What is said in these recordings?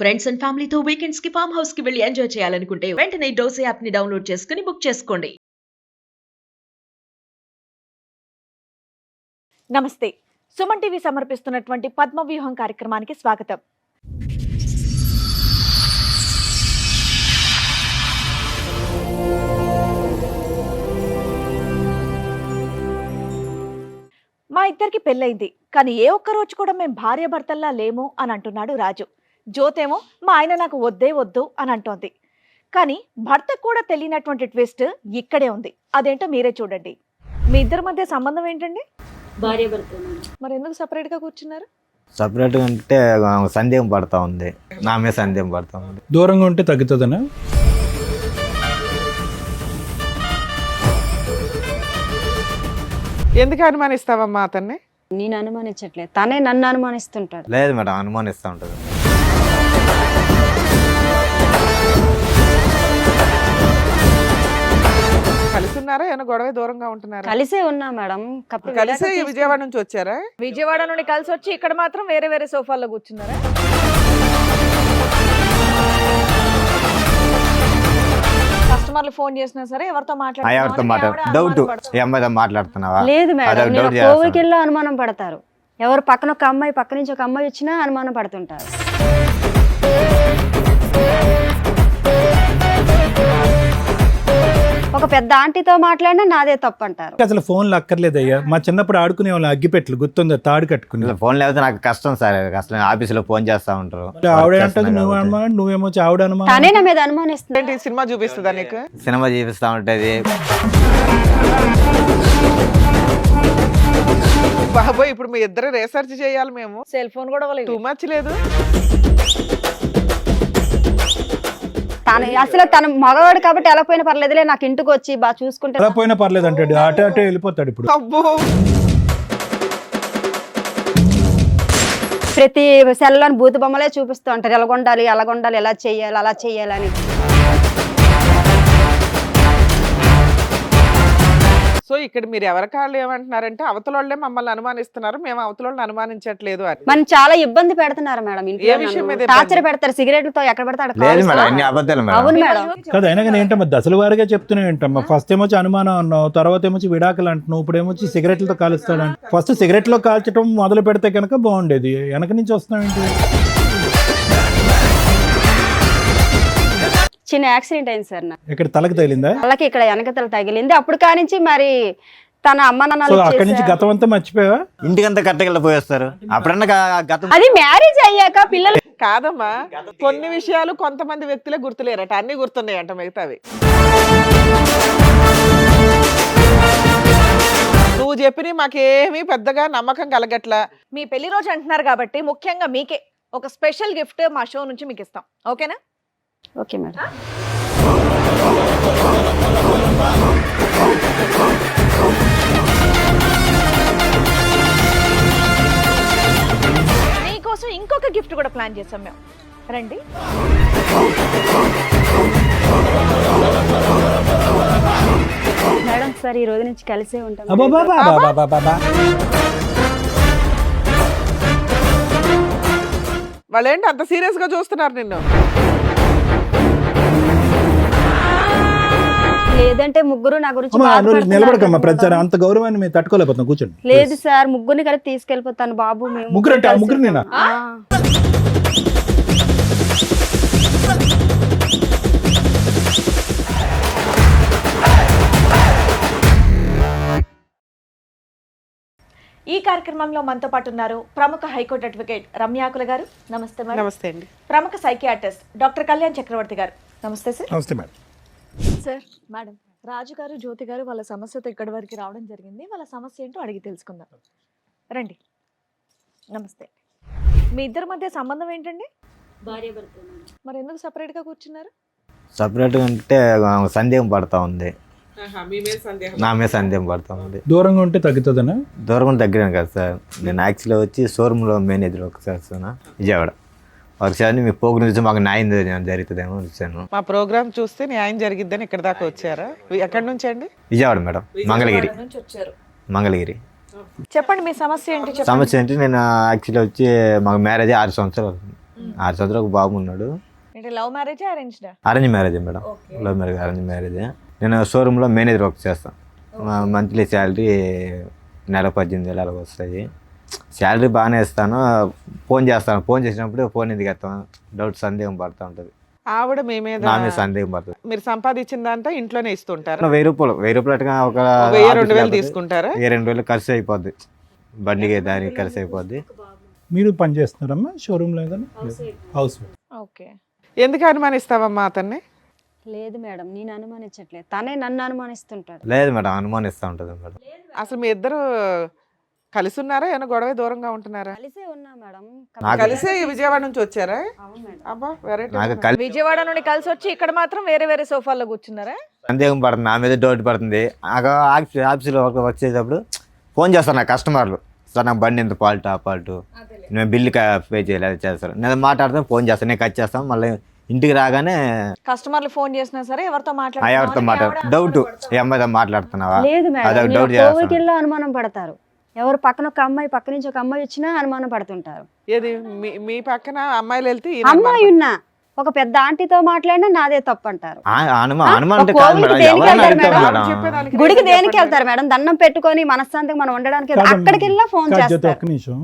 Friends and ఫ్యామిలీతో weekends కి farm house కి వెళ్ళి ఎంజాయ్ చేయాలనుకుంటే వెంటనే డోసే యాప్ ని డౌన్లోడ్ చేసుకుని బుక్ చేసుకోండి. నమస్తే. సుమన్ టీవీ సమర్పిస్తున్నటువంటి పద్మవ్యూహం కార్యక్రమానికి స్వాగతం. మా ఇద్దరికి పెళ్ళైంది, కానీ ఏ ఒక్క రోజు కూడా మేము భార్యాభర్తల్లా లేము అని అంటున్నాడు రాజు. జ్యోతేమో మా ఆయన నాకు వద్దే వద్దు అని అంటోంది. కానీ భర్తకు కూడా తెలియనటువంటి ట్విస్ట్ ఇక్కడే ఉంది. అదేంటో మీరే చూడండి. మీ ఇద్దరి మధ్య సంబంధం ఏంటండి? భార్యాభర్త. మరి ఎందుకు సపరేట్ గా కూర్చున్నారు? సపరేట్గా అంటే సందేహం పడతా ఉంది, నా మీద సందేహం పడతా ఉంది. దూరంగా ఉంటే తగ్గుతుందనా? ఎందుకు అనుమానిస్తావమ్మా అతన్ని? నేను అనుమానించట్లేదు, తనే నన్ను అనుమానిస్తుంటాడు. లేదు మేడం, అనుమానిస్తూ ఉంటుంది. కలిసి ఉన్నారా? ఏమైనా గొడవ దూరంగా ఉంటున్నారా? కలిసే ఉన్నా మేడం. కలిసే విజయవాడ నుంచి వచ్చారా? విజయవాడ నుండి కలిసి వచ్చి ఇక్కడ మాత్రం వేరే వేరే సోఫాల్లో కూర్చున్నారా? కస్టమర్లు ఫోన్ చేసినా సరే ఎవరితో డౌట్, ఈ అమ్మాయితో మాట్లాడుతున్నావా? లేదు మేడం, అదొక నేను డౌట్ కోవికి వెళ్ళి అనుమానం పడతారు. ఎవరు పక్కన ఒక అమ్మాయి, పక్క నుంచి ఒక అమ్మాయి వచ్చినా అనుమానం పడుతుంటారు. ఒక పెద్ద ఆంటీతో మాట్లాడినా నాదే తప్పు అంటారు. అసలు ఫోన్లు అక్కర్లేదయ్యా. మా చిన్నప్పుడు ఆడుకునే వాళ్ళు అగ్గిపెట్లు గుర్తుందా? తాడు కట్టుకుని. ఫోన్ లేకపోతే నాకు కష్టం సార్, అసలు ఆఫీసులో ఫోన్ చేస్తా ఉంటారు. ఆవిడ అంటది నువ్వు అనుమానం, నువ్వేమో ఆవిడ అనుమానం. తనే నా మీద అనుమానిస్తుంది. ఏంటి సినిమా చూపిస్తుందా నీకు? సినిమా చూపిస్తా ఉంటది. బాబోయ్, ఇప్పుడు మీ ఇద్దరు రీసెర్చ్ చేయాలి మేము. సెల్ ఫోన్ కూడా టూ మచ్ లేదు. అసలు తన మగవాడు కాబట్టి ఎలా పోయినా పర్లేదులే, నాకు ఇంటికి వచ్చి బాగా చూసుకుంటే ఎలా పోయినా పర్లేదు అంటాడు. అటే వెళ్ళిపోతాడు. ఇప్పుడు అబ్బో, ప్రతి సెల్లోని బూతు బొమ్మలే చూపిస్తూ ఉంటారు. ఎలాగొండాలి, అలాగొండాలి, ఎలా చెయ్యాలి, అలా చెయ్యాలని. సో ఇక్కడ మీరు ఎవరి కాళ్ళు ఏమంటున్నారంటే అవతల వాళ్ళే మమ్మల్ని అనుమానిస్తున్నారు, మేము అవతల వాళ్ళని అనుమానించట్లేదు అని. మనం చాలా ఇబ్బంది పెడుతున్నారు మేడం. ఏ విషయం మీద టార్చర్ పెడతారు, సిగరెట్లతో ఎక్కడ పెడతాడు. లేదు మేడం, అన్ని అబద్ధాలు మేడం. అవును మేడం. కదా, అయినా కానీ ఏంటమ్మా దశల వారిగా చెప్తున్నావు ఏంటమ్మా? ఫస్ట్ ఏమొచ్చి అనుమానం అన్నావు, తర్వాత ఏమొచ్చి విడాకులు అంటున్నావు, ఇప్పుడు ఏమొచ్చి సిగరెట్లతో కాలుస్తాడు. ఫస్ట్ సిగరెట్లో కాల్చడం మొదలు పెడితే కనుక బాగుండేది. వెనక నుంచి వస్తున్నావు ఏంటి? చిన్న యాక్సిడెంట్ అయింది సార్ నాకు. ఇక్కడ తలకు తగిలిందా? వాళ్ళకి ఇక్కడ వెనకతల తగిలింది. అప్పుడు కానించి మరి తన అమ్మ నాన్నలు అక్కడి నుంచి గతం అంతా మర్చిపోయావా? ఇంటికంతా కట్టగల పోయేస్తారు. అప్పుడన్నా గతం అది మ్యారేజ్ అయ్యాక పిల్లలు కాదమ్మా, కొన్ని విషయాలు కొంతమంది వ్యక్తులే గుర్తులేరట, అన్ని గుర్తున్నాయంట మిగతావి. నువ్వు చెప్పిన మాకేమీ పెద్దగా నమ్మకం కలగట్లా. మీ పెళ్లి రోజు అంటున్నారు కాబట్టి ముఖ్యంగా మీకే ఒక స్పెషల్ గిఫ్ట్ మా షో నుంచి మీకు ఇస్తాం. ఓకేనా? Okay madam. మీకోసం ఇంకొక గిఫ్ట్ కూడా ప్లాన్ చేసాం మేము. రండి. మేడం సార్, ఈ రోజు నుంచి కలిసే ఉంటాం. వాళ్ళేంటి అంత సీరియస్ గా చూస్తున్నారు నిన్ను? లేదంటే ముగ్గురు నా గురించి నిలబడకమ్మా. ప్రచారం అంత గౌరవాన్ని మేము తట్టుకోలేకపోతున్నాం. కూర్చోండి. లేదు సార్, ముగ్గురిని కలిపి తీసుకెళ్ళిపోతాను బాబు. ముగ్గురు అంటే ఆ ముగ్గురు నేనా? ఈ కార్యక్రమంలో మనతో పాటు ఉన్నారు ప్రముఖ హైకోర్టు అడ్వకేట్ రమ్యాకుల గారు. నమస్తే మేడం. నమస్తే అండి. ప్రముఖ సైకియాట్రిస్ట్ డాక్టర్ కళ్యాణ్ చక్రవర్తి గారు. నమస్తే సార్. నమస్తే మేడం. సార్, మేడం, రాజు గారు, జ్యోతి గారు వాళ్ళ సమస్యతో ఇక్కడి వరకు రావడం జరిగింది. వాళ్ళ సమస్య ఏంటో అడిగి తెలుసుకుందాం. రండి. నమస్తే. మీ ఇద్దరి మధ్య సంబంధం ఏంటండి? భార్యాభర్త. మరి ఎందుకు సపరేట్ గా కూర్చున్నారు? సపరేట్గా అంటే సందేహం పడతా ఉంది, నా మీద సందేహం పడతా ఉంది. దూరంగా ఉంటే తగ్గుతుందనా? దూరం దగ్గర కదా సార్. నేను యాక్చువల్గా వచ్చి షోరూంలో మేనేజర్ ఒకసారి విజయవాడ ఒకసారి మీ ప్రోగ్రామ్ చూసి మాకు న్యాయం జరుగుతుందేమో వచ్చాను. మా ప్రోగ్రామ్ చూస్తే న్యాయం జరిగిద్దని ఇక్కడ దాకా వచ్చారా? ఎక్కడి నుంచి అండి? విజయవాడ మేడం, మంగళగిరి. మంగళగిరి. చెప్పండి మీ సమస్య ఏంటి? సమస్య ఏంటి, నేను యాక్చువల్లీ వచ్చి మాకు మ్యారేజ్ 6 సంవత్సరాలు అవుతుంది. 6 సంవత్సరాలు ఒక బాబు ఉన్నాడు. అంటే లవ్ మ్యారేజ్ అరేంజ్డా? Arrange marriage madam. Love marriage, arrange marriage. నేను షోరూంలో మేనేజర్ వర్క్ చేస్తాను. మంత్లీ శాలరీ నెల 18,000 అలా వస్తాయి. శాలరీ బాగానే ఇస్తాను. ఫోన్ చేస్తాను. ఫోన్ చేసినప్పుడు ఫోన్ ఎందుకు ఎత్తాను డౌట్, సందేహం పడుతూ ఉంటుంది. ఆవిడ మీ మీద నా మీద సందేహం పడుతుంది. మీరు సంపాదించిందంతా ఇంట్లోనే ఇస్తుంటారు. 1000 రూపాయలు అటుగా ఒక 1000-2000 తీసుకుంటారా? 2,000 ఖర్చు అయిపోద్ది, బండికి దానికి ఖర్చు అయిపోద్ది. మీరు పని చేస్తున్నారమ్మా షోరూంలో ఏదైనా? హౌస్. ఓకే. ఎందుకు అనుమానిస్తావమ్మా అతన్ని? లేదు మేడం, నేను అనుమానించట్లేదు, తనే నన్ను అనుమానిస్తుంటాడు. లేదు మేడం, అనుమానిస్తూ ఉంటుంది మేడం. అసలు మీ ఇద్దరు కలిసి ఉన్నారా, ఏమైనా గొడవ దూరంగా ఉంటున్నారా? కలిసే ఉన్నా మేడం. కలిసే విజయవాడ నుంచి వచ్చారా? అవును మేడం. అబ్బా వెరైటీ. నాకు కలిసి విజయవాడ నుండి కలిసి వచ్చి ఇక్కడ మాత్రం వేరే వేరే సోఫాల్లో కూర్చున్నారా? సందేహం పడుతుంది, నా మీద డౌట్ పడుతుంది. ఆఫీస్లో వర్క్ చేసేటప్పుడు ఫోన్ చేస్తాను నా కస్టమర్లు, సార్ నాకు బండి ఎంత ఫాల్ట్, ఆ ఫాల్ట్, నేను బిల్లు పే చేయలేదు చేస్తారు. నేను మాట్లాడితే ఫోన్ చేస్తాను, నేను కట్ చేస్తాను. మళ్ళీ ఇంటికి రాగానే కస్టమర్లు ఫోన్ చేసినా సరే ఎవరితో ఎవరితో డౌట్, ఏ అమ్మాయితో మాట్లాడుతున్నావా, లేదు అదొక మేడం, డౌట్ చేస్తాను. కోవికిల్లో అనుమానం పడతారు. ఎవరు పక్కన ఒక అమ్మాయి, పక్క నుంచి ఒక అమ్మాయి వచ్చినా అనుమానం పడుతుంటారు. ఏది మీ పక్కన అమ్మాయిలు వెళ్తే ఈయన అమ్మాయి ఉన్నా ఒక పెద్ద ఆంటీతో మాట్లాడినా నాదే తప్పు అంటారు. అనుమానం అంటే ఒక కాదు కోవిల్కి మేడం, దేనికి ఎవరైనా వెళ్తారు అడుగుతారు మేడం? మేడం. చెప్పేదానికి గుడికి రీజన్ దేనికి చెప్పండి. వెళ్తారు మేడం? దండం పెట్టుకొని మనశ్శాంతిగా మనం ఉండడానికి అక్కడికి వెళ్ళా ఫోన్ చేస్తారు. ఒక్క నిమిషం.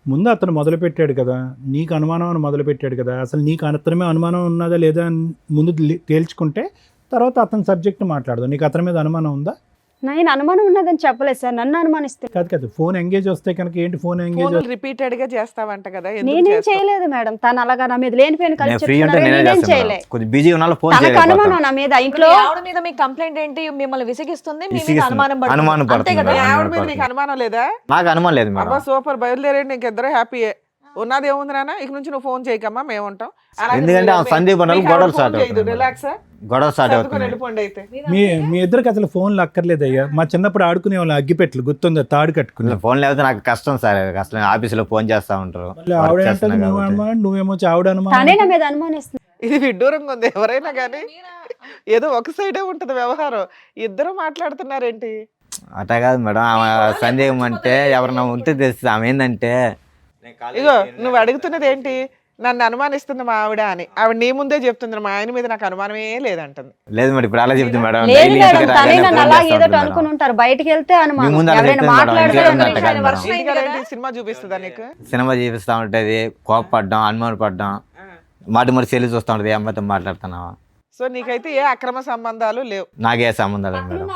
ముందు అతను మొదలు పెట్టాడు కదా, నీకు అనుమానం అని మొదలు పెట్టాడు కదా, అసలు నీకు అతని అనుమానం ఉన్నదా లేదా అని ముందు తేల్చుకుంటే తర్వాత అతని సబ్జెక్ట్ మాట్లాడదు. నీకు అతని మీద అనుమానం ఉందా? నేను అనుమానం ఉన్నదని చెప్పలేదు సార్, నన్ను అనుమానిస్తే. కాదు ఫోన్ ఎంగేజ్ వస్తే కనుక ఏంటి ఫోన్ ఎంగేజ్? ఫోన్లు రిపీటెడ్ గా చేస్తావంట కదా, ఎందుకు నేనేం చేస్తావు? చేయలేదు మేడం, తను అలాగా నా మీద లేని పేరు నేను ఫ్రీ ఉంటే నేనే నేనేం చేస్తాను చేయలే. మేడం. కొద్దిగా బిజీ ఉన్నా ఫోన్ తనకు అనుమానం చేయలేకపోతాను. నా మీద. ఇంట్లో ఆవిడ మీద మీ కంప్లైంట్ ఏంటి? మిమ్మల్ని విసిగిస్తుంది, మీ మీద విసిగిస్తుంది. అనుమానం పడుతుంది. అనుమానం అంతే పడుతుంది కదా? మీ మేడం. ఆవిడ మీద నీకు అనుమానం లేదా? నాకు అనుమానం లేదు అబ్బా మేడం. సూపర్, బయలుదేరండి, ఇంకిద్దరు హ్యాపీయే. ఉన్నది ఏముంది నాన్న, ఇక నుంచి నువ్వు ఫోన్ చేయకమ్మా, మేము ఉంటాం. ఎందుకంటే ఆ సందీప్ అన్న గొడవలు స్టార్ట్ అవుతుంది. రిలాక్స్ గొడవ స్టార్ట్ అవుతుంది. వెళ్ళిపోండి అయితే. మీ ఇద్దరికి అసలు ఫోన్లు అక్కర్లేదు అయ్యా. మా చిన్నప్పుడు ఆడుకునే వాళ్ళు అగ్గిపెట్లు గుర్తుందా, తాడు కట్టుకుని. ఫోన్ లేకపోతే నాకు కష్టం సార్. అసలు ఆఫీసులో ఫోన్ చేస్తా ఉంటారు. మళ్ళీ ఆవిడ అంటది నువ్వేమో ఆవిడ తనే అనుమానం. నా మీద అనుమానిస్తుంది. ఇది విడ్డూరంగా ఉంది. ఎవరైనా కానీ ఏదో ఒక సైడే ఉంటది వ్యవహారం. ఇద్దరు మాట్లాడుతున్నారేంటి? అట్లా కాదు మేడం, ఆమె సందేహం అంటే ఎవరన్నా ఉంటే తెలుస్తుంది. ఆమె ఏంటంటే ఇగో నువ్వు అడుగుతున్నది ఏంటి, నన్ను అనుమానిస్తుంది మా ఆవిడ అని. ఆవిడ నీ ముందే చెప్తుంది, మా ఆయన మీద నాకు అనుమానమే లేదంటుంది. లేదు మేడం, ఇప్పుడు అలా చెప్తుంది మేడం. లేదు డైలీ మేడం, ఇంటికి తనే రాగానే నన్ను ఫోన్ అలా చేస్తా ఏదో ఉంటుంది అనుకుని మేడం. ఉంటారు. బయటికి వెళ్తే మీ అనుమానం, ముందు అలా ఎవరైనా చెప్తుంది మేడం, మాట్లాడితే ఇంటికి అనుమానం. రాగానే కాదు మేడం. ఇంటికి వెళ్ళి సినిమా చూపిస్తుందా నీకు? సినిమా చూపిస్తూ ఉంటుంది, కోపపడ్డం, అనుమానం పడ్డం, మాట సెల్లి చూస్తూ ఉంటుంది. ఏ అమ్మాయితో మాట్లాడుతున్నావా? సో నీకైతే ఏ అక్రమ సంబంధాలు లేవు. నాకే సంబంధాలు లేదు మేడం.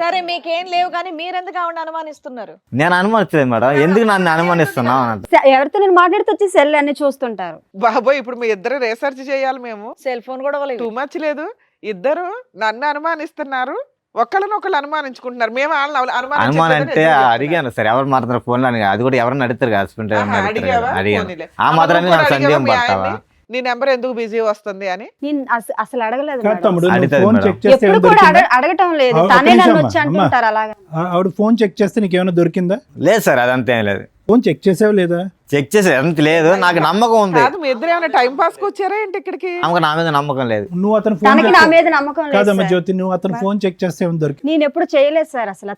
సరే మీకేం లేవు కానీ మీరెందుకు ఆవిడ అనుమానిస్తున్నారు? నేను అనుమానించలేదు మేడం, ఎందుకు నన్ను అనుమానిస్తున్నావు అని అంటారు. ఎవరితో నేను మాట్లాడితే వచ్చి సెల్ అన్ని చూస్తుంటారు. బాబోయ్, ఇప్పుడు మీ ఇద్దరు రీసెర్చ్ చేయాలి మేము. సెల్ ఫోన్ కూడా టూ మచ్ లేదు. ఇద్దరు నన్ను అనుమానిస్తున్నారు, ఒకళ్ళనొకళ్ళు అనుమానించుకుంటున్నారు. మేము వాళ్ళని అనుమానం అంటే అడిగాను సార్, ఎవరు మాట్లాడుతున్నారు ఫోన్ అని. అది కూడా ఎవరన్నా అడుగుతారు కదా, హస్బెండ్ అడిగావా? అడిగాను. పోనీలే. ఆ మాత్రాన్ని నాకు సందేహం పడతావా? నీ నెంబర్ ఎందుకు బిజీ వస్తుంది అని. నేను అసలు అడగలేదు కాదు మేడం. తమ్ముడు, నువ్వు అడుగుతాది ఫోన్ మేడం. చెక్ చేస్తే ఎప్పుడు ఏమైనా కూడా దొరికిందా? అడగటం లేదు, ఒక్క తనే నిమిషం నన్ను అమ్మా, వచ్చి అంటుంటారు అలాగా. ఆవిడ ఫోన్ చెక్ చేస్తే నీకేమైనా దొరికిందా? లేదు సార్, అదంతా ఏం లేదు. ఫోన్ చెక్ చేసావు లేదా? చెక్ చేసే అంత లేదు, నాకు నమ్మకం ఉంది. కాదు, మీ ఇద్దరు ఏమైనా టైం పాస్ కి వచ్చారా ఏంటి ఇక్కడికి? ఆమెకు నా మీద నమ్మకం లేదు. నువ్వు అతను ఫోన్ తనకి నా మీద నమ్మకం లేదు కాదమ్మా సార్. జ్యోతి, నువ్వు అతను ఫోన్ చెక్ చేస్తే ఏమైనా దొరికి? నేను ఎప్పుడు చేయలేదు సార్. అసలు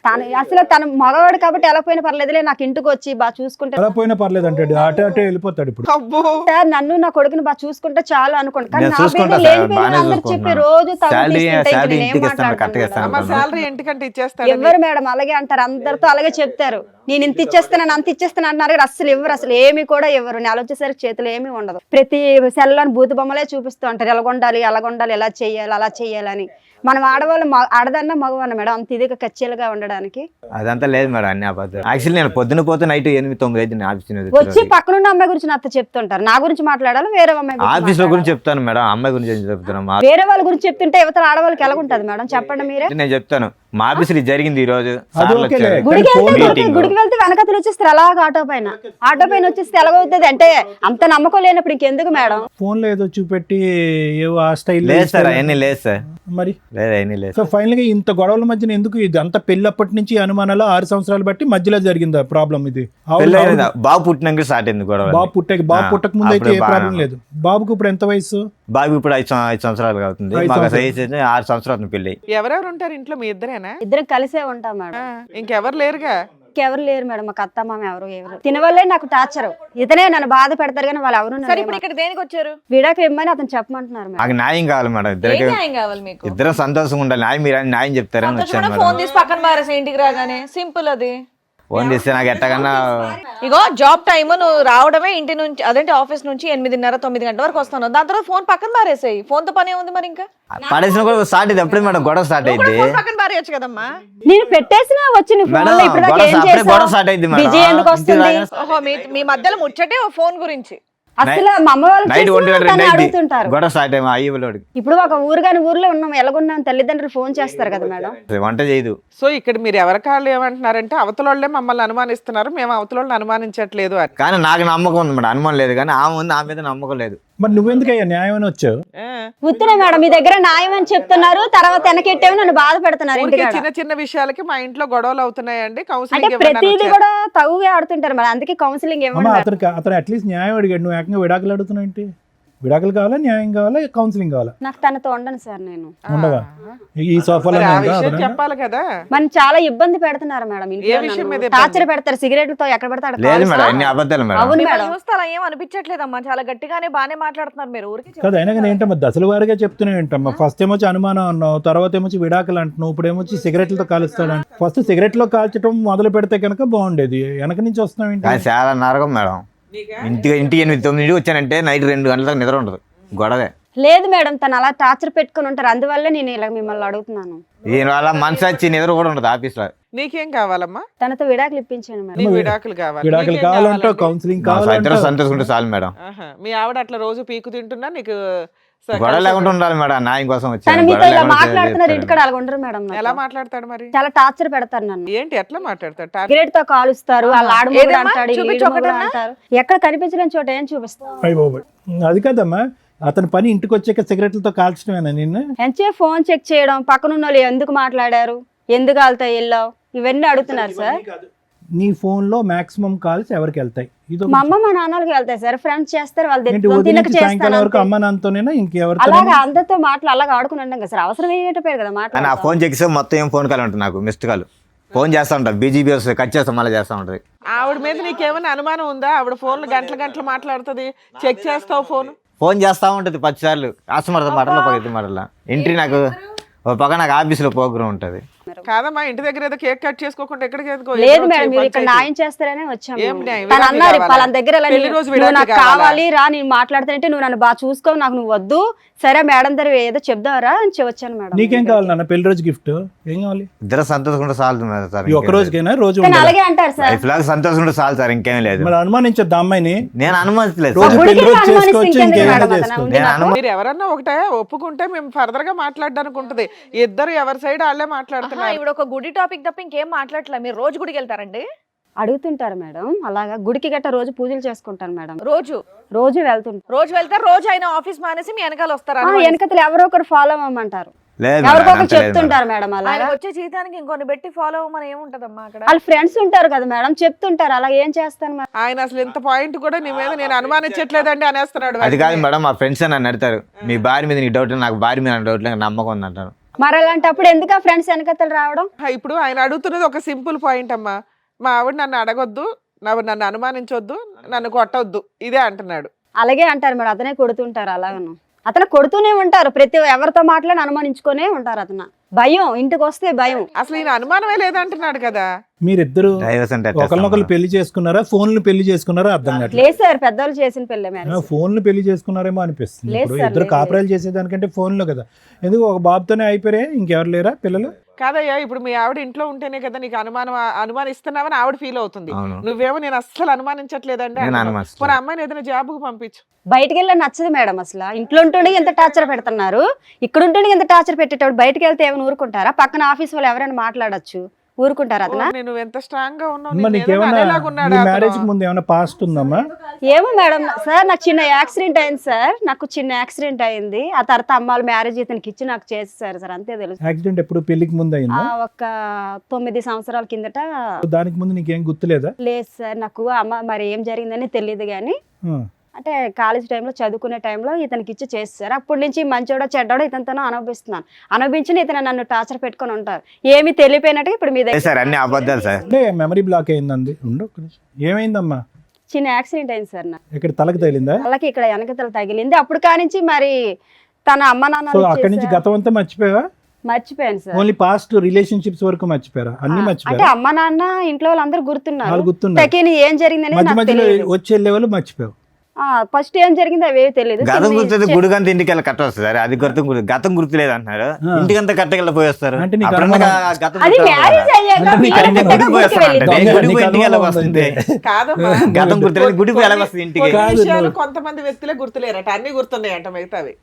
తన మగవాడు కాబట్టి ఎలా పోయినా పర్లేదులే, నాకు ఇంటికి వచ్చి బాగా చూసుకుంటే అలా పోయినా పర్లేదు అంటాడు, అటే వెళ్ళిపోతాడు. ఇప్పుడు అబ్బో, సార్ నన్ను నా కొడుకుని బాగా చూసుకుంటే చాలు అనుకోండి. కానీ నేను నా చూసుకుంటా పేరు లేని సార్, పేరు బాగానే అందరూ చెప్పి చూసుకుంటున్నాను. రోజు తగులు శాలరీ తీస్తుంటే ఇంక శాలరీ నేనేం ఇంటికి ఇస్తాను, మాట్లాడతాను కరెక్ట్గా మేడం? ఇస్తాను. అమ్మ శాలరీ ఇంటికంటే ఇచ్చేస్తాడు. ఎవరు మేడం అలాగే అంటారు, అందరితో అలాగే చెప్తారు. నేను ఇంత ఇచ్చేస్తాను అంత ఇచ్చేస్తాను అంటున్నారు కానీ అసలు ఇవ్వరు, అసలు ఏమి కూడా ఇవ్వరు. నెల వచ్చేసరికి చేతులు ఏమీ ఉండదు. ప్రతి సెల్లోని బూతు బొమ్మలే చూపిస్తూ ఉంటారు, ఎలాగొండాలి అలాగొండాలి, ఎలా చెయ్యాలి అలా చెయ్యాలని. మనం ఆడవాళ్ళు ఆడదన్నా మగవన్న మేడం అంత ఇదిగా కచ్చేలుగా ఉండడానికి. అదంతా లేదు మేడం, అన్ని అబద్ధాలు. యాక్చువల్లీ నేను పొద్దున పోతే నైట్ 8-9 అయితే నేను ఆఫీస్ వచ్చి పక్కనున్న అమ్మాయి గురించి నాతో చెప్తుంటారు. నా గురించి మాట్లాడాలి, వేరే అమ్మాయి గురించి ఆఫీస్ లో మాట్లాడాలా? గురించి చెప్తాను మేడం, అమ్మాయి గురించి ఏం చెప్తాను. వేరే వాళ్ళ గురించి చెప్తుంటే యువతల ఆడవాళ్ళకి ఎలా ఉంటుంది మేడం చెప్పండి మీరే. నేను చెప్తాను, మా ఆఫీస్ లో జరిగింది ఈ రోజు. అది సార్లు ఓకేలే. వచ్చారు. గుడికి ఫోన్ వెళ్తే మీటింగ్. గుడికి వెళ్తే వెనకతలు వచ్చేస్తారు అలాగ ఆటో పైన వచ్చేస్తే ఎలాగవుతుంది అంటే అంత నమ్మకం లేనప్పుడు ఇంకెందుకు మేడం. ఫోన్ లో ఏదో చూపెట్టి ఏవో ఆ స్టైల్ లేదు సార్, అవన్నీ లేదు సార్, మరి. లేదు అవన్నీ లేదు. సో ఫైనల్ గా ఇంత గొడవల మధ్యన ఎందుకు ఇది అంత పెళ్ళప్పటి నుంచి అనుమానాలు 6 సంవత్సరాలు బట్టి మధ్యలో జరిగిందా ప్రాబ్లం? ఇది పెళ్ళైన బాబు పుట్టినాక స్టార్ట్ అయింది గొడవ. బాబు పుట్టక ముందు అయితే ఏ అప్పుడు ప్రాబ్లం బాగా- లేదు. బాబుకు ఇప్పుడు ఎంత వయసు? బాబు ఇప్పుడు 5 సంవత్సరాలు అవుతుంది. 5 మాకు సంవత్సరాలు. వయసు అయితే 6 సంవత్సరాలు పెళ్ళి. ఎవరెవరు ఉంటారు ఇంట్లో? మీ ఇద్దరేనా? ఇద్దరం కలిసే ఉంటాం మేడం. ఇంకెవరు లేరుగా? ఎవరు లేరు మేడం, మాకు అత్త మామ ఎవరు తినవల్లే నాకు టార్చర్. ఇతనే నన్ను బాధ పెడతారు కానీ వాళ్ళు ఎవరు సరే ఇప్పుడు ఇక్కడ దేనికి వచ్చారు? విడాకులు ఇమ్మని అతను చెప్పమంటున్నారు మేడం. నాకు న్యాయం కావాలి మేడం, ఏం ఇద్దరికి న్యాయం కావాలి మీకు? ఇద్దరం సంతోషంగా ఉండాలి. న్యాయం మీరు న్యాయం చెప్తారని వచ్చాను ఫోన్ మేడం. తీసి పక్కన పారేసే ఇంటికి రాగానే, సింపుల్ అది. ఫోన్ తీస్తే నాకు ఎట్టకన్నా ఇగో జాబ్ టైమ్ నువ్వు రావడమే ఇంటి నుంచి, అదేంటి ఆఫీస్ నుంచి 8:30 9 గంటల వరకు వస్తాను. దాని తర్వాత ఫోన్ పక్కన పారేసాయి. ఫోన్ తో పని ఉంది మరి ఇంకా పడేసిన కూడా స్టార్ట్ అయింది. అప్పుడే మేడం గొడవ స్టార్ట్ నువ్వు కూడా అయింది ఫోన్ పక్కన పారేయచ్చు కదమ్మా. నేను పెట్టేసినా వచ్చి నీ ఫోన్ లో మేడం. ఇప్పుడు దాకా గొడవ ఏం అప్పుడే గొడవ చేసావు? స్టార్ట్ అయింది బిజీ ఎందుకు మేడం. వస్తుంది? ఓహో మీ మధ్యలో ముచ్చటే ఓ ఫోన్ గురించి. అసలు మా అమ్మ వాళ్ళు నైట్ చేసినా 1 తను 2 అడుగుతుంటారు. గొడవ స్టార్ట్ అయ్యి అయ్యలోడికి ఇప్పుడు ఒక ఊరుగాని ఊర్లో ఉన్నాం, ఎలాగున్నాం తల్లిదండ్రులు ఫోన్ చేస్తారు కదా మేడం. వంట చేయదు. సో ఇక్కడ మీరు ఎవరి కాళ్ళు ఏమంటున్నారంటే అవతలోళ్ళే మమ్మల్ని అనుమానిస్తున్నారు, మేము అవతలోళ్ళని అనుమానించట్లేదు అని. కానీ నాకు నమ్మకం ఉంది మేడం, అనుమానం లేదు. కానీ ఆమె ఉంది, ఆమె మీద నమ్మకం లేదు. మరి నువ్వెందుకయ్యా న్యాయం అని వచ్చావు? ఆ. ఉత్తినే మేడం మీ దగ్గర న్యాయం అని చెప్తున్నారు, తర్వాత వెనకెట్టేవి నన్ను బాధ పెడుతున్నారు ఊరికే ఇంటికాడ. చిన్న చిన్న విషయాలకి మా ఇంట్లో గొడవలు అవుతున్నాయండి, అంటే కౌన్సిలింగ్ ప్రతిదీ కూడా తగుగా ఆడుతుంటారు మేడం, అందుకే కౌన్సిలింగ్ అమ్మ ఇవ్వండి. అతను అట్లీస్ట్ న్యాయం అడిగాడు, నువ్వు ఏకంగా విడాకులు అడుగుతున్నావు ఏంటి? విడాకులు కావాలా, న్యాయం కావాలా, కౌన్సిలింగ్ కావాలా? నాకు తనతో ఉండను సార్ నేను. ఉండవా? ఈ సోఫాలో ఆ విషయం చెప్పాలి కదా. మన చాలా ఇబ్బంది పెడుతున్నారు మేడం ఏ విషయం మీద ఇంట్లో. ఇబ్బంది? టార్చర్ పెడతారు, సిగరెట్లతో ఎక్కడ పెడతాడు లేదు మేడం, అన్ని అబద్ధాలు మేడం. అవును మేడం. చూస్తే అలా ఏం అనిపించట్లేదమ్మా, చాలా గట్టిగానే బానే మాట్లాడుతున్నారు మీరు. ఊరికి కదా అయినా కానీ ఏంటమ్మా దశల వారిగా చెప్తున్నావు ఏంటమ్మా? ఫస్ట్ ఏమొచ్చి అనుమానం అన్నావు, తర్వాత ఏమొచ్చి విడాకులు అంటున్నావు, ఇప్పుడు ఏమొచ్చి సిగరెట్లతో కాలుస్తాడు. ఫస్ట్ సిగరెట్లో కాల్చడం మొదలు పెడితే కనుక బాగుండేది, వెనక నుంచి వస్తున్నావు ఏంటి? కానీ చాలా నరకం మేడం. ఇంటికి 8 9 వచ్చానంటే నైట్ 2 గంటలకు నిద్ర ఉండదు, గొడవే. లేదు మేడం, తను అలా టార్చర్ పెట్టుకుని ఉంటారు, అందువల్ల నేను ఇలా మిమ్మల్ని అడుగుతున్నాను. దీనివల్ల మనసు వచ్చి నిద్ర కూడా ఉండదు ఆఫీస్లో. నీకేం కావాలమ్మా? తనతో విడాకులు ఇప్పించాను మేడం. నీకు విడాకులు కావాలి. విడాకులు నీకేం కావాలంటావు, కావాలండి? కౌన్సిలింగ్ ఇద్దరు కావాలంటావు. సంతోషంగా చాలు మేడం. ఆహా. మీ ఆవిడ అట్లా రోజు పీకు తింటున్నా నీకు గొడవ లేకుండా ఉండాలి మేడం, న్యాయం కోసం తను వచ్చాను. మీతో గొడవ ఇలా లేకుండా మాట్లాడుతున్నారు, చేస్తారు. ఇంటికాడ అలా ఉండరు మేడం. నాతో. ఎలా మాట్లాడతాడు మరి? చాలా టార్చర్ పెడతారు నన్ను. ఏంటి ఎట్లా మాట్లాడతాడు? సిగరెట్ తో కాలుస్తారు, వాళ్ళ ఆడమూడు ఏదమ్మా? అంటాడు, చూపించు ఈడు మొగుడు ఒకటన్నా? అంటారు. ఎక్కడ కనిపించలేని చోట ఏం చూపిస్తారు? అయ్య బాబోయ్. అది కాదమ్మా, అతని పని ఇంటికి వచ్చాక సిగరెట్లతో కాల్చడమేనా నిన్ను? ఎంచే ఫోన్ చెక్ చేయడం, పక్కన ఉన్న వాళ్ళు ఎందుకు మాట్లాడారు, ఎందుకు వాళ్ళతో వెళ్ళావు, ఇవన్నీ అడుగుతున్నారు సార్. నీ ఫోన్ లో మాక్సిమం కాల్స్ ఎవరికి వెళ్తాయి? ఇది మా అమ్మ మా నాన్నలకి వెళ్తాయి సార్, ఫ్రెండ్స్ చేస్తారు, వాళ్ళు ఏంటి తెచ్చుకొని ఉదయం తినక నుంచి సాయంకాలం వరకు చేస్తాను. అమ్మ నాన్నతోనేనా ఇంకెవరితో? అలాగా అందరితో మాటలు అలాగా ఆడుకుని ఉంటాం కదా సార్, అవసరం ఏంటో కదా కానీ ఆ మాట్లాడు. ఫోన్ చెక్కిస్తే మొత్తం ఏం ఫోన్ కాల్ ఉంటుంది, నాకు మిస్డ్ కాల్. ఫోన్ చేస్తా ఉంటా, బీజీబీ వస్తుంది, కట్ చేస్తా మళ్ళీ చేస్తా ఉంటుంది. ఆవిడ మీద నీకేమైనా అనుమానం ఉందా? ఆవిడ ఫోన్లు గంటలు మాట్లాడుతుంది, చెక్ చేస్తావు ఫోన్? ఫోన్ చేస్తా ఉంటుంది 10 సార్లు. కస్టమర్ మాటల్లో 10 మాటల ఎంట్రీ. నాకు ఒక పక్క నాకు ఆఫీస్లో ప్రోగ్రామ్ ఉంటుంది. కాదమ్మా, ఇంటి దగ్గర ఏదో కేక్ కట్ చేసుకోకుండా ఎక్కడికి ఎందుకో? లేదు మేడం, మీరు ఇక్కడ న్యాయం చేస్తారనే వచ్చాము. ఏం న్యాయం? తను విడాకులు అన్నారు కావాలా? వాళ్ళ దగ్గర ఇలా పెళ్లి రోజు నువ్వు విడాకులు నాకు కావాలా? కావాలి రా, నేను మాట్లాడుతానంటే నువ్వు నన్ను బాగా చూసుకో, నాకు నువ్వు వద్దు, సరే మేడం దగ్గర ఏదో చెప్దావరా అని వచ్చాను మేడం. నీకేం కావాలి నాన్న? పెళ్లి రోజు గిఫ్ట్ ఏం కావాలి? ఇద్దరు సంతోషంగా చాలు మేడం సార్. ఈ ఒక్క రోజుకైనా రోజు కానీ ఉండాలి. అలాగే అంటారు సార్. లైఫ్ లాగా సంతోషంగా చాలు సార్, ఇంకేం లేదు. మరి అనుమానించొద్దు అమ్మాయిని. నేను అనుమతిలేదు రోజు సార్. గుడికి పెళ్లి రోజు అనుమానిస్తే చేసుకోవచ్చు, ఇంకెందుకు ఇంకేమైనా మేడం అతను? చేసుకోవచ్చు. నేను అనుమతి మీరు ఎవరన్నా ఒకటే ఒప్పుకుంటే మేము ఫర్దర్ గా మాట్లాడడానికి ఉంటది. ఇద్దరు ఎవరి సైడ్ వాళ్ళే మాట్లాడుతున్నారు. ఇప్పుడు ఒక గుడి టాపిక్ తప్ప ఇంకేం మాట్లాడలే. మీరు రోజు గుడికి వెళ్తారండి? అడుగుతుంటారు మేడం, అలాగా గుడికి గట్ట రోజు పూజలు చేసుకుంటాను మేడం, రోజు రోజు వెళ్తుంటారు. రోజు వెళ్తారు, రోజు ఆయన ఆఫీస్ మానేసి మీ వెనకాల వస్తారా? వెనకతలు ఎవరో ఒకరు ఫాలో అవ్వమంటారు, లేదు మేడం, ఎవరికొకరు అంత లేదు మేడం. చెప్తుంటారు మేడం. అలాగా ఆయన వచ్చే జీతానికి ఇంకొన్ని పెట్టి ఫాలో అవ్వమని ఏముంటదమ్మా అక్కడ? వాళ్ళ ఫ్రెండ్స్ ఉంటారు కదా మేడం, చెప్తుంటారు, అలా ఏం చేస్తాను మేడం. ఆయన అసలు ఇంత పాయింట్ కూడా నీ మీద నేను అనుమానించట్లేదండి అనేస్తున్నాడు. అది కాదు మేడం, మా ఫ్రెండ్స్ నన్ను అడుగుతారు, మీ భార్య మీద నీకు డౌట్, నాకు భార్య మీద డౌట్ లేదు, నమ్మకం ఉంది అంటారు. మరి అలాంటప్పుడు ఎందుకు ఆ ఫ్రెండ్స్ వెనకతలు రావడం? ఇప్పుడు ఆయన అడుగుతున్నది ఒక సింపుల్ పాయింట్ అమ్మా, మా ఆవిడ నన్ను అడగొద్దు, నన్ను అనుమానించొద్దు, నన్ను కొట్టొద్దు, ఇదే అంటున్నాడు. అలాగే అంటారు మేడం, అతనే కొడుతుంటారు. అలాగను అతను కొడుతూనే ఉంటారు, ప్రతి ఎవరితో మాట్లాడి అనుమానించుకునే ఉంటారు. అతను భయం, ఇంటికి వస్తే భయం. అసలు ఈయన అనుమానమే లేదంటున్నాడు కదా. మీరిద్దరు డైవర్స్ అంటే ఎట్లా ఒకరినొకరు ఇస్తాం పెళ్లి చేసుకున్నారా, ఫోన్లు పెళ్లి చేసుకున్నారా అర్థం కావట్లేదు. లేదు సార్, పెద్దవాళ్ళు చేసిన పెళ్ళే మ్యారేజ్. ఫోన్లు పెళ్లి చేసుకున్నారేమో అనిపిస్తుంది. లేదు ఇప్పుడు సార్, ఇద్దరు లేదు. కాపురాలు చేసేదానికంటే ఫోన్లో కదా. ఎందుకు ఒక బాబుతోనే అయిపోయారే, ఇంకెవరు లేరా పిల్లలు? కాదయ్యా, ఇప్పుడు మీ ఆవిడ ఇంట్లో ఉంటేనే కదా నీకు అనుమానిస్తున్నావని ఆవిడ ఫీల్ అవుతుంది. అవును. నువ్వేమో నేను అస్సలు అనుమానించట్లేదండి నేను అంటున్నావు. అనుమానిస్తున్నాను. మరి అమ్మాయిని ఏదైనా జాబ్కు పంపించు. బయటికి వెళ్ళి నచ్చదు మేడం, అసలు ఇంట్లో ఉంటుండే ఎంత టార్చర్ పెడుతున్నారు, ఇక్కడ ఉంటుండే ఎంత టార్చర్ పెట్టేటప్పుడు బయటకు వెళ్తే ఏమైనా ఊరుకుంటారా? పక్కన ఆఫీస్ వాళ్ళు ఎవరైనా మాట్లాడొచ్చు, ఊరుకుంటారా అతను? నేను ఎంత స్ట్రాంగ్ గా ఉన్నావు, అమ్మా నేను నీకేమన్నా ఏదైనా అనేలాగున్నాడా నీ అతను? మ్యారేజ్ ముందు ఏమైనా పాస్ట్ ఉందమ్మా? ఏమో మేడం సార్, నాకు చిన్న యాక్సిడెంట్ అయింది సార్, నాకు చిన్న యాక్సిడెంట్ అయింది. ఆ తర్వాత అమ్మాళ్ళు మ్యారేజ్ ఇతనికి ఇచ్చి నాకు చేసేసారు సార్, అంతే తెలుసు. యాక్సిడెంట్ ఎప్పుడు పెళ్లికి ముందు అయిందా? ఒక 9 సంవత్సరాల కిందట. దానికి ముందు నీకేం గుర్తులేదా? లేదు సార్, నాకు అమ్మ మరి ఏం జరిగిందని తెలియదు కానీ ఆ. అంటే కాలేజ్ టైంలో చదువుకునే టైంలో ఇతనికి ఇచ్చి చేస్తారు. అప్పటి నుంచి మంచోడో చెడ్డోడో ఇతనితోనో అనుభవిస్తున్నాను. అనుభవించిన ఇతను నన్ను టార్చర్ పెట్టుకొని ఉంటారు. ఏమి తెలియపోయినట్టు ఇప్పుడు మీ దగ్గర సార్ అన్ని అబద్ధాలు సార్. అంటే మెమరీ బ్లాక్ అయిందండి. ఉండు ఒక్క నిమిషం. ఏమైందమ్మా? చిన్న యాక్సిడెంట్ అయింది సార్ నాకు. ఇక్కడ తలకు తగిలిందా? వాళ్ళకి ఇక్కడ వెనకతల తగిలింది. అప్పుడు కానించి మరి తన అమ్మ సో నాన్న అక్కడి నుంచి గతం అంతా మర్చిపోయావా? మర్చిపోయాను సార్. ఓన్లీ పాస్ట్ రిలేషన్షిప్స్ వరకు మర్చిపోయారా? అన్ని అంటే మర్చిపోయారా? అమ్మ నాన్న ఇంట్లో వాళ్ళందరూ గుర్తున్నారు. వాళ్ళు గుర్తున్నారు. తకిని ఏం జరిగిందని మధ్య నాకు మధ్యలో తెలియదు. వచ్చే లెవెల్ మర్చిపోయావు. ఫస్ట్ ఏం జరిగింది అవేవి తెలియదు. గతం గుర్తుంది, గుడికంతా ఇంటికి వెళ్ళి కట్ట వస్తుంది సార్. అది గతం గుర్తులేదు అంటున్నారు. ఇంటికంతా కట్టకెళ్ళి పోయేస్తారు. అంటే నీకు అప్పుడన్నా అనుమానం- గతం అది గుర్తు రావాలి. మ్యారేజ్ అయ్యాక అంటే నీకు వీళ్ళ అనుమానం- పెద్దగా గుడికి గుడికి పోయేస్తారంట. వెళ్ళింది. గుడికి నీకు ఇంటికి ఎలా అనుమానం వస్తుంది? కాదమ్మా గతం గుర్తులేదు, గుడికి ఎలా వస్తుంది ఇంటికి? కొన్ని కాదు, విషయాలు నువ్వు- కొంతమంది వ్యక్తులే గుర్తులేరట, అన్ని గుర్తున్నాయంట మిగతావి.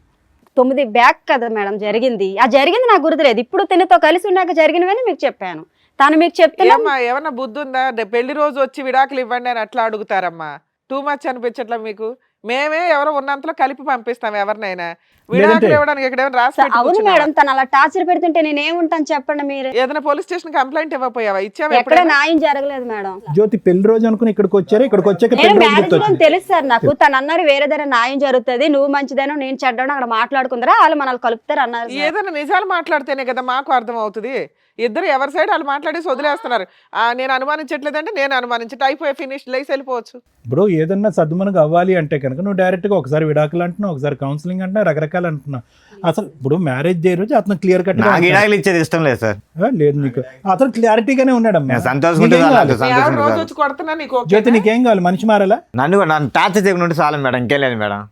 9 బ్యాక్ కదా మేడం జరిగింది. ఆ జరిగింది నాకు గుర్తులేదు. ఇప్పుడు తినతో కలిసి ఉన్నాక జరిగినవని మీకు చెప్పాను. తను మీకు చెప్తున్నా ఏమ్మా ఏమన్నా బుద్ధి ఉందా? పెళ్లి రోజు వచ్చి విడాకులు ఇవ్వండి అని అట్లా అడుగుతారమ్మా. టూ మచ్ అనిపించట్లా మీకు? మేమే ఎవరో ఉన్నంతలో కలిపి పంపిస్తాం ఎవరినైనా. విడాకులు ఇవ్వడానికి ఇక్కడ ఏమైనా రాసి పెట్టి అవును కూర్చున్నావా? మేడం, తను అలా టార్చర్ పెడుతుంటే నేను ఏముంటాను చెప్పండి మీరే. ఏదైనా పోలీస్ స్టేషన్ కంప్లైంట్ ఇవ్వపోయావా? ఇచ్చావా ఎక్కడ ఎప్పుడైనా? న్యాయం జరగలేదు మేడం. జ్యోతి పెళ్లి రోజు అనుకుని ఇక్కడికి వచ్చారు. ఇక్కడికి వచ్చాక నేను పెళ్లి రోజు మ్యారేజ్ లో గుర్తొచ్చింది. తెలుసు సార్ నాకు. తను అన్నారు వేరే దగ్గర న్యాయం జరుగుతుంది, నువ్వు మంచిదేనో నేను చెడ్డానో అక్కడ మాట్లాడుకుందరా, వాళ్ళు మనల్ని కలుపుతారు అన్నారు సార్. ఏదైనా నిజాలు మాట్లాడితేనే కదా మాకు అర్థం అవుతుంది. ఇద్దరు ఎవరి సైడ్ వాళ్ళు మాట్లాడేసి వదిలేస్తున్నారు. నేను అనుమానించట్లేదంటే నేను అనుమానించట అయిపోయి ఫినిష్ లేసి వెళ్ళిపోవచ్చు. బ్రో ఏదన్నా సద్దుమనకు అవ్వాలి అంటే కనుక నువ్వు డైరెక్ట్గా ఒకసారి విడాకులు అంటున్నావు, ఒకసారి కౌన్సిలింగ్ అంటున్నావు, రకరకాలు అంటున్నావు. అసలు ఇప్పుడు మ్యారేజ్ డే రోజు అతను క్లియర్ కట్ నాకు విడాకులు ఇచ్చేది ఇష్టం లేదు సార్. లేదు, నీకు అతను క్లారిటీగానే ఉన్నాడమ్మా. నేను సంతోషంగా ఉంటే నీకేం చాలు, కావాలి? మీ ఆవిడ సంతోషంగా రోజు చాలు. వచ్చి కొడుతున్నా నీకు ఓకేనా? జ్యోతి నీకేం కావాలి? మనిషి మారాలా? నన్ను టార్చర్ చేయకుండా ఉంటే చాలు మేడం, ఇంకేం లేదు మేడం.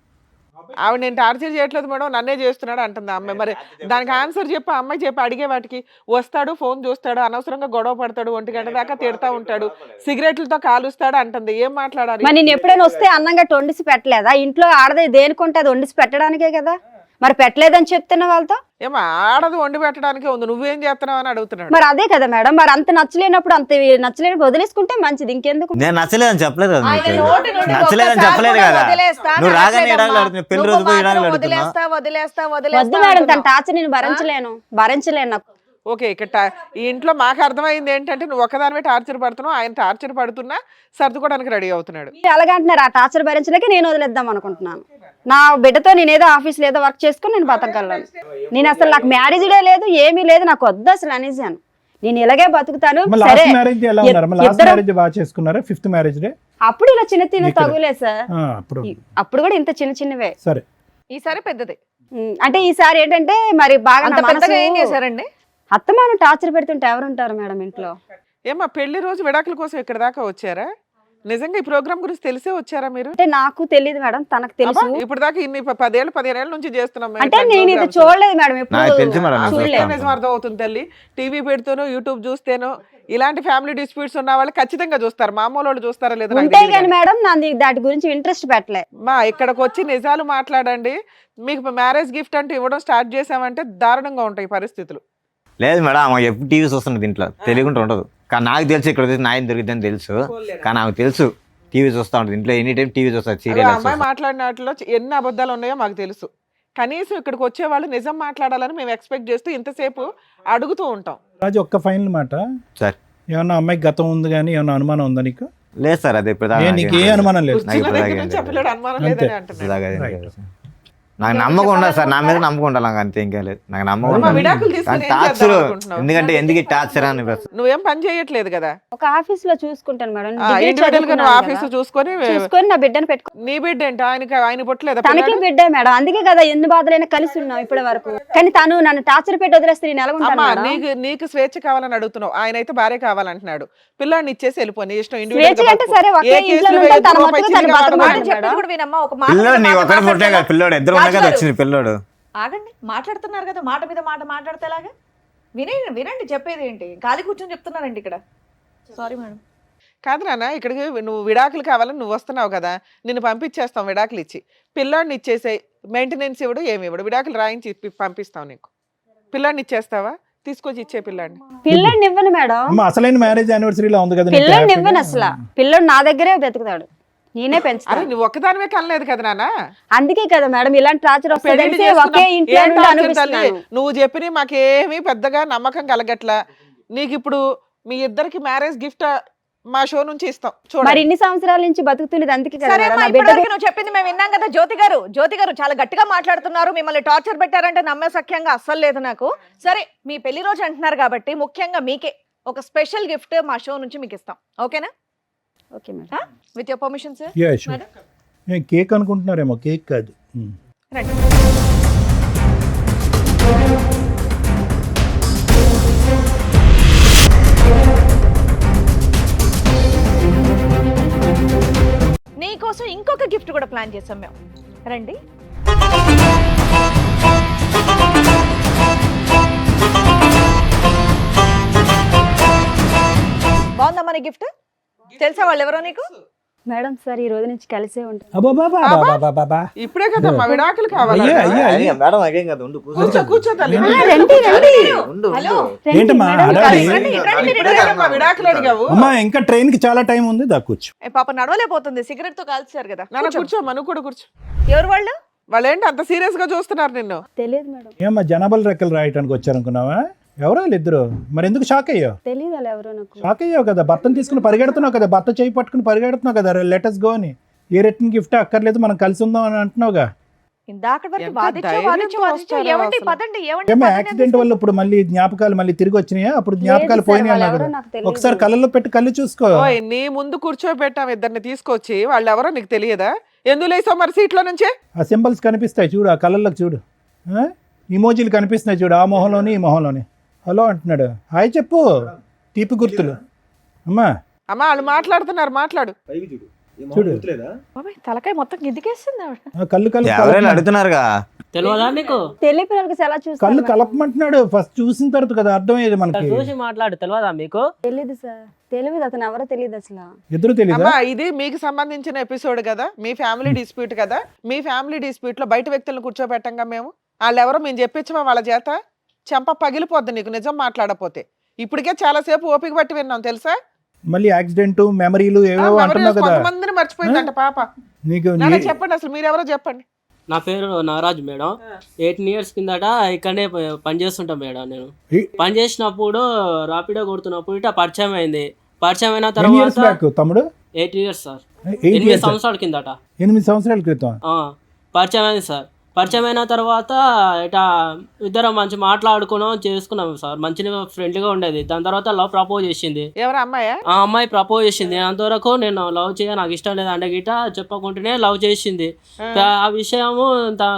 ఆవిడ నేను టార్చర్ చేయట్లేదు మేడం, నన్నే చేస్తున్నాడు అంటుంది ఆ అమ్మాయి. మరి దానికి ఆన్సర్ చెప్పి ఆ అమ్మాయి చెప్పి అడిగే వాటికి వస్తాడు, ఫోన్ చూస్తాడు, అనవసరంగా గొడవ పడతాడు, 1 గంట దాకా తిడతా ఉంటాడు, సిగరెట్లతో కాలుస్తాడు అంటుంది. ఏం మాట్లాడాలి? మరి నేను ఎప్పుడైనా వస్తే అన్నంగా వండిసి పెట్టలేదా? ఇంట్లో ఆడదే దేనికుంటే అది వండిసి పెట్టడానికే కదా. మరి పెట్టలేదని చెప్తున్న వాళ్ళతో ఏమో ఆడదు వండి పెట్టడానికే ఉంది, నువ్వేం చేస్తున్నావు అని అడుగుతున్నాడు. మరి అదే కదా మేడం. మరి అంత నచ్చలేనప్పుడు అంత నచ్చలేనప్పుడు వదిలేసుకుంటే మంచిది. ఇంకెందుకు? నేను నచ్చలేదని చెప్పలేదు కదా ఆయన నీకు. నోటి నుండి నచ్చలేదని ఒక్కసారి చెప్పలేదు కూడా కదా. వదిలేస్తా నువ్వు రాగానే అనట్లేదమ్మా. విడాకులు అడుగుతున్నావు, పెళ్లి రోజు నువ్వు పోయి విడాకులు మాత్రం అడుగుతున్నావు. వద్దు మేడం, తన టార్చర్ నేను భరించలేను నాకు. ఓకే, ఇక్కడ ఈ ఇంట్లో మాకు అర్థమైంది ఏంటంటే నువ్వు ఒకదానివే టార్చర్ పడుతున్నావు, ఆయన టార్చర్ పడుతున్నా సర్దుకోవడానికి రెడీ అవుతున్నాడు. మీరు అలాగంటున్నారు, ఆ టార్చర్ భరించలేక నేను వదిలేద్దాం అనుకుంటున్నాను. నా బిడ్డతో నేనేదో ఆఫీస్లో ఏదో వర్క్ చేసుకుని నేను బతకగలను. నేను అసలు నాకు మ్యారేజ్ డే లేదు, ఏమీ లేదు, నాకు వద్దు అసలు అనేసాను. నేను ఇలాగే బతుకుతాను. సరే, లాస్ట్ మ్యారేజ్ ఎలా ఉన్నారు? లాస్ట్ ఇద్దరం- మ్యారేజ్ బాగా చేసుకున్నారా? 5th మ్యారేజ్ డే అప్పుడు ఇలా చిన్న చిన్న ఇక్కడ. తగులే సార్. అప్పుడు అప్పుడు కూడా ఇంత చిన్న చిన్నవే. సరే. ఈసారి పెద్దది. అంటే ఈసారి ఏంటంటే మరి బాగా అంత నా పెద్దగా ఏం మనసు- చేశారండి? అత్తమాను టార్చర్ పెడుతుంటే ఎవరుంటారు మేడం ఇంట్లో? ఏమ్మా పెళ్లి రోజు విడాకుల కోసం ఇక్కడ దాకా వచ్చారా? నిజంగా ఈ ప్రోగ్రామ్ గురించి తెలిసే వచ్చారా మీరు? అంటే నాకు తెలియదు మేడం, తనకు తెలుసు. అబ్బా, ఇప్పుడు దాకా ఇన్ని 10 ఏళ్ళ నుంచి చేస్తున్నాం మేము అంటే ఇట్లాంటి నేను ఇది programs. చూడలేదు మేడం, నాకు తెలుసు మేడం, నాకు చూడలేదు. తెలుసు. నిజం అర్థం అవుతుంది తల్లి. టీవీ పెడుతూనో యూట్యూబ్ చూస్తేనో ఇలాంటి ఫ్యామిలీ డిస్ప్యూట్స్ ఉన్న వాళ్ళు ఖచ్చితంగా చూస్తారు. మామూలు వాళ్ళు చూస్తారా లేదా నాకు ఉంటే తెలియదు కానీ కానీ. మేడం నాది దాటి గురించి ఇంట్రెస్ట్ పెట్టలే. మా ఇక్కడికి వచ్చి నిజాలు మాట్లాడండి. మీకు మ్యారేజ్ గిఫ్ట్ అంటూ ఇవ్వడం స్టార్ట్ చేసామంటే దారుణంగా ఉంటాయి పరిస్థితులు. లేదు మేడం, ఆమె ఎప్పుడు టీవీ చూస్తున్నది ఇంట్లో, తెలియకుండా ఉండదు. కానీ నాకు తెలుసు ఇక్కడ వచ్చి న్యాయం దొరికిద్దని తెలుసు. కానీ ఆమెకు తెలుసు టీవీ చూస్తూ ఉంటుంది ఇంట్లో, ఎనీ టైం టీవీ చూస్తారు, అలా సీరియల్. అమ్మాయి మాట్లాడిన వాటిలో ఎన్ని అబద్ధాలు ఉన్నాయో మాకు తెలుసు. కనీసం ఇక్కడికి వచ్చే వాళ్ళు నిజం మాట్లాడాలని మేము ఎక్స్పెక్ట్ చేస్తూ ఇంతసేపు అడుగుతూ ఉంటాం. రాజు ఒక్క ఫైనల్ మాట సార్ ఏమన్నా అమ్మాయికి గతం ఉంది కానీ ఏమన్నా అనుమానం ఉందా నీకు? లేదు సార్, అది ఇప్పుడు నీకు ఏ అనుమానం లేదు? నాకు ఇప్పుడు దగ్గర దాకా నుంచి ఏం చెప్పలేడు, అనుమానం అంతే. లేదని అంటున్నాడు. Right. నాకు నమ్మకం ఉండదు సార్, నా మీద నమ్మకం ఉండాలి, నాకు అంతే, ఇంకేం లేదు. నాకు నమ్మకం అమ్మా, ఉండదు. విడాకులు తీసుకొని కానీ ఏం టార్చర్ చేద్దాం అనుకుంటున్నావు? ఎందుకంటే ఎందుకు టార్చర్ అని నువ్వేం పని చేయట్లేదు కదా. ఒక ఆఫీస్ లో చూసుకుంటాను మేడం. ఇండివిజువల్ గా నువ్వు ఆఫీస్ చూసుకొని చూసుకొని నా బిడ్డను పెట్టుకో. నీ బిడ్డ ఏంటి? ఆయన పుట్టలేదా తనకి పిల్లాడు? బిడ్డే మేడం, అందుకే కదా ఎన్ని బాధలైనా కలిసి ఉన్నాం ఇప్పటి వరకు. కానీ తను నన్ను టార్చర్ పెట్టి వదిలేస్తే నేను ఎలా ఉంటాను అమ్మా, మేడం? నీకు స్వేచ్ఛ కావాలని అడుగుతున్నావు, ఆయన అయితే భార్య కావాలంటున్నాడు. పిల్లాడిని ఇచ్చేసి వెళ్ళిపో, నీ ఇష్టం. స్వేచ్ఛ అంటే సరే, ఒకే ఇంట్లో ఉంటాను, తన మట్టుకు తను బతకమని మాట మేడం. చెప్పేది కూడా వినమ్మా. ఒక మాట పిల్లోడు మీద నీ మాట ఒకరి పుట్టే మాట్లాడితే కదా, పిల్లోడు ఇద్దరు ఉండగా రాజుగారు. వచ్చింది పిల్లోడు. ఆగండి, మాట్లాడుతున్నారు కదా, మాట మీద మాట మాట్లాడితే ఎలాగా? వినండి వినండి, చెప్పేది ఏంటి? ఖాళీ కూర్చొని చెప్తున్నారండి ఇక్కడ. Sorry madam. కాదు నాన్న, ఇక్కడికి నువ్వు విడాకులు కావాలని నువ్వు వస్తున్నావు కదా, నిన్ను పంపించేస్తాం విడాకులు ఇచ్చి. పిల్లాడిని ఇచ్చేసే మెయింటెనెన్స్ ఇవ్వడు, ఏమి ఇవ్వడు, విడాకులు రాయించి పంపిస్తాం నీకు. పిల్లాడిని ఇచ్చేస్తావా? తీసుకొచ్చి ఇచ్చే పిల్లాడిని. పిల్లని ఇవ్వను మేడం, అమ్మ అసలైన మ్యారేజ్ యానివర్సరీలో ఉంది కదా నీకు పిల్లని happy ఇవ్వను గా? అసలు. పిల్లడు నా దగ్గరే బతుకుతాడు, నేనే అరే పెంచుతాను. నువ్వు ఒక్కదానివే కనలేదు కదా నాన్న. అందుకే కదా మేడం ఇలాంటి టార్చర్ పెళ్లి వస్తుంది. ఒకే ఇంట్లో నుండి అనిపిస్తున్నాను. నువ్వు చెప్పిన మాకేమీ పెద్దగా నమ్మకం కలగట్లా. నీకు ఇప్పుడు మీ ఇద్దరికి మ్యారేజ్ గిఫ్ట్ మా షో నుంచి ఇస్తాం మరి చూడండి. ఇన్ని సంవత్సరాల నుంచి బతుకుతున్నది అందుకే కదా సరే మేడం. అమ్మా, నా బిడ్డ ఇప్పటివరకు నువ్వు చెప్పింది మేము విన్నాం కదా. జ్యోతి గారు చాలా గట్టిగా మాట్లాడుతున్నారు, మిమ్మల్ని టార్చర్ పెట్టారంటే నమ్మే సఖ్యంగా అస్సలు లేదు నాకు. సరే మీ పెళ్లి రోజు అంటున్నారు కాబట్టి ముఖ్యంగా మీకే ఒక స్పెషల్ గిఫ్ట్ మా షో నుంచి మీకు ఇస్తాం, ఓకేనా? Okay madam. With your permission sir. Yeah sure. నేను కేక్ అనుకుంటున్నారేమో, కేక్ కాదు. రండి. నీకోసం ఇంకొక గిఫ్ట్ కూడా ప్లాన్ చేసాం మేము. రండి. బాగుందా మన గిఫ్ట్? తెలుసా వాళ్ళు ఎవరో నీకు? మేడం సార్ ఈ రోజు నుంచి కలిసే ఉంటాం. అబ్బాబాబాబాబాబాబా. ఇప్పుడే కదా మా విడాకులు కావాలి. అయ్యా, అయ్యా, అయ్యా. మేడం అదేం కదా, ఉండు కూర్చో కూర్చో తల్లి. ఉండు హలో. ఏంటమ్మా మేడం, హడావిడి? రండి, రండి, ఇప్పుడే కదా మా విడాకులు అడిగావు. అమ్మా ఇంకా ట్రైన్ కి చాలా టైం ఉంది, దా కూర్చో. ఏ పాప నడవలేకపోతుంది, సిగరెట్ తో కాల్చారు కదా. నాన్న కూర్చో. కూర్చో, మను కూడా కూర్చో. ఎవరు వాళ్ళు? వాళ్ళు ఏంటి అంత సీరియస్ గా చూస్తున్నారు నిన్ను? తెలియదు మేడం. ఏమ్మా జనాభాలు రెక్కలు రాయటానికి వచ్చారనుకున్నావా? ఎవరో ఇద్దరు, మరి ఎందుకు షాక్ అయ్యావు? తెలియదు అలా ఎవరో నాకు. షాక్ అయ్యావు కదా, భర్తను తీసుకుని పరిగెడుతున్నావు కదా, భర్త చేయి పట్టుకుని పరిగెడుతున్నావు కదా, లెటర్స్ గో అని. ఏ రిటర్న్ గిఫ్ట్ అక్కర్లేదు, మనం కలిసి ఉందాం అని అంటున్నావుగా. ఇందాక వరకు ఎంత వాదించు, ధైర్యంతో వాదించు, వాదించు. వస్తారో ఏమండి అసలు. పదండి, ఏమండి ఏమో పదండి యాక్సిడెంట్ అని వల్ల ఇప్పుడు మళ్ళీ జ్ఞాపకాలు మళ్ళీ తిరిగి వచ్చినాయా? అప్పుడు జ్ఞాపకాలు లేదు సార్, పోయినాయి వాళ్ళు అన్నావు ఎవరో కదా. నాకు తెలియదు. ఒకసారి కళ్ళల్లో పెట్టి కళ్ళు చూసుకో. ఓయ్, నీ ముందు కూర్చోబెట్టాం ఇద్దరిని తీసుకొచ్చి, వాళ్ళు ఎవరో నీకు తెలియదా? ఎందుకు లేసావు మరి సీట్లో నుంచే? ఆ సింబల్స్ కనిపిస్తాయి చూడు, ఆ కళ్ళల్లోకి చూడు, ఇమోజీలు కనిపిస్తున్నాయి చూడు, ఆ మొహంలోని ఈ మొహంలోని. హలో అంటున్నాడు, హాయ్ చెప్పు, తీపి గుర్తులు. అమ్మా అమ్మా వాళ్ళు మాట్లాడుతున్నారు, మాట్లాడు. చూడు, బాబాయ్, తలకాయ మొత్తం గిద్దికేస్తుంది ఆవిడ. ఆ కళ్ళు కళ్ళు ఎవరైనా కలపమంటున్నాడు. అడుగుతున్నారుగా. తెలియదా నీకు? తెలియని పిల్లలకి ఎలా కళ్ళు చూస్తారు? కలపమంటున్నాడు. ఫస్ట్ చూసిన తర్వాత కదా అర్థమయ్యేది మనకి. చూసి మాట్లాడు, తెలియదా మీకు? తెలియదు సార్, తెలియదు, అతను ఎవరో తెలియదు అసలు. ఎదురు తెలీదా? అమ్మా ఇది మీకు సంబంధించిన ఎపిసోడ్ కదా, మీ ఫ్యామిలీ డిస్ప్యూట్ కదా. మీ ఫ్యామిలీ డిస్ప్యూట్ లో బయట వ్యక్తులను కూర్చోబెట్టంగా మేము. వాళ్ళు ఎవరో మేము చెప్పించమా వాళ్ళ చేత? చెంప పగిలిపోద్ది నీకు నిజం మాట్లాడపోతే. ఇప్పటికే చాలా సేపు ఓపిక పట్టి విన్నాం తెలుసా. మళ్ళీ యాక్సిడెంట్ మెమరీలు ఏవో అంటున్నావు కదా. కొంతమందిని మర్చిపోయిందంట పాప. నీకు నాన్న చెప్పండి అసలు మీరు ఎవరో చెప్పండి. నా పేరు నాగరాజు మేడం. 18 years కిందట ఇక్కడనే పని చేస్తుంటా మేడం. నేను పని చేసినప్పుడు రాపిడో కొడుతున్నప్పుడు ఇట్లా పరిచయం అయింది. పరిచయం అయిన ఎన్ని ఇయర్స్ తర్వాత బ్యాక్ తమ్ముడు? 8 years సార్. 8 8 years. సంవత్సరాల కిందట 8 సంవత్సరాల క్రితం. పరిచయం అయింది సార్. పరిచయం అయిన తర్వాత ఇట్లా ఇద్దరం మంచి మాట్లాడుకున్నాం, చేసుకున్నాం సార్. మంచిగా ఫ్రెండ్లీగా ఉండేది. దాని తర్వాత లవ్ ప్రపోజ్ చేసింది. ఎవరు అమ్మాయా? ఆ అమ్మాయి ప్రపోజ్ చేసింది. అంతవరకు నేను లవ్ చేయ, నాకు ఇష్టం లేదు అంటే గిట చెప్పకుంటేనే లవ్ చేసింది. ఆ విషయము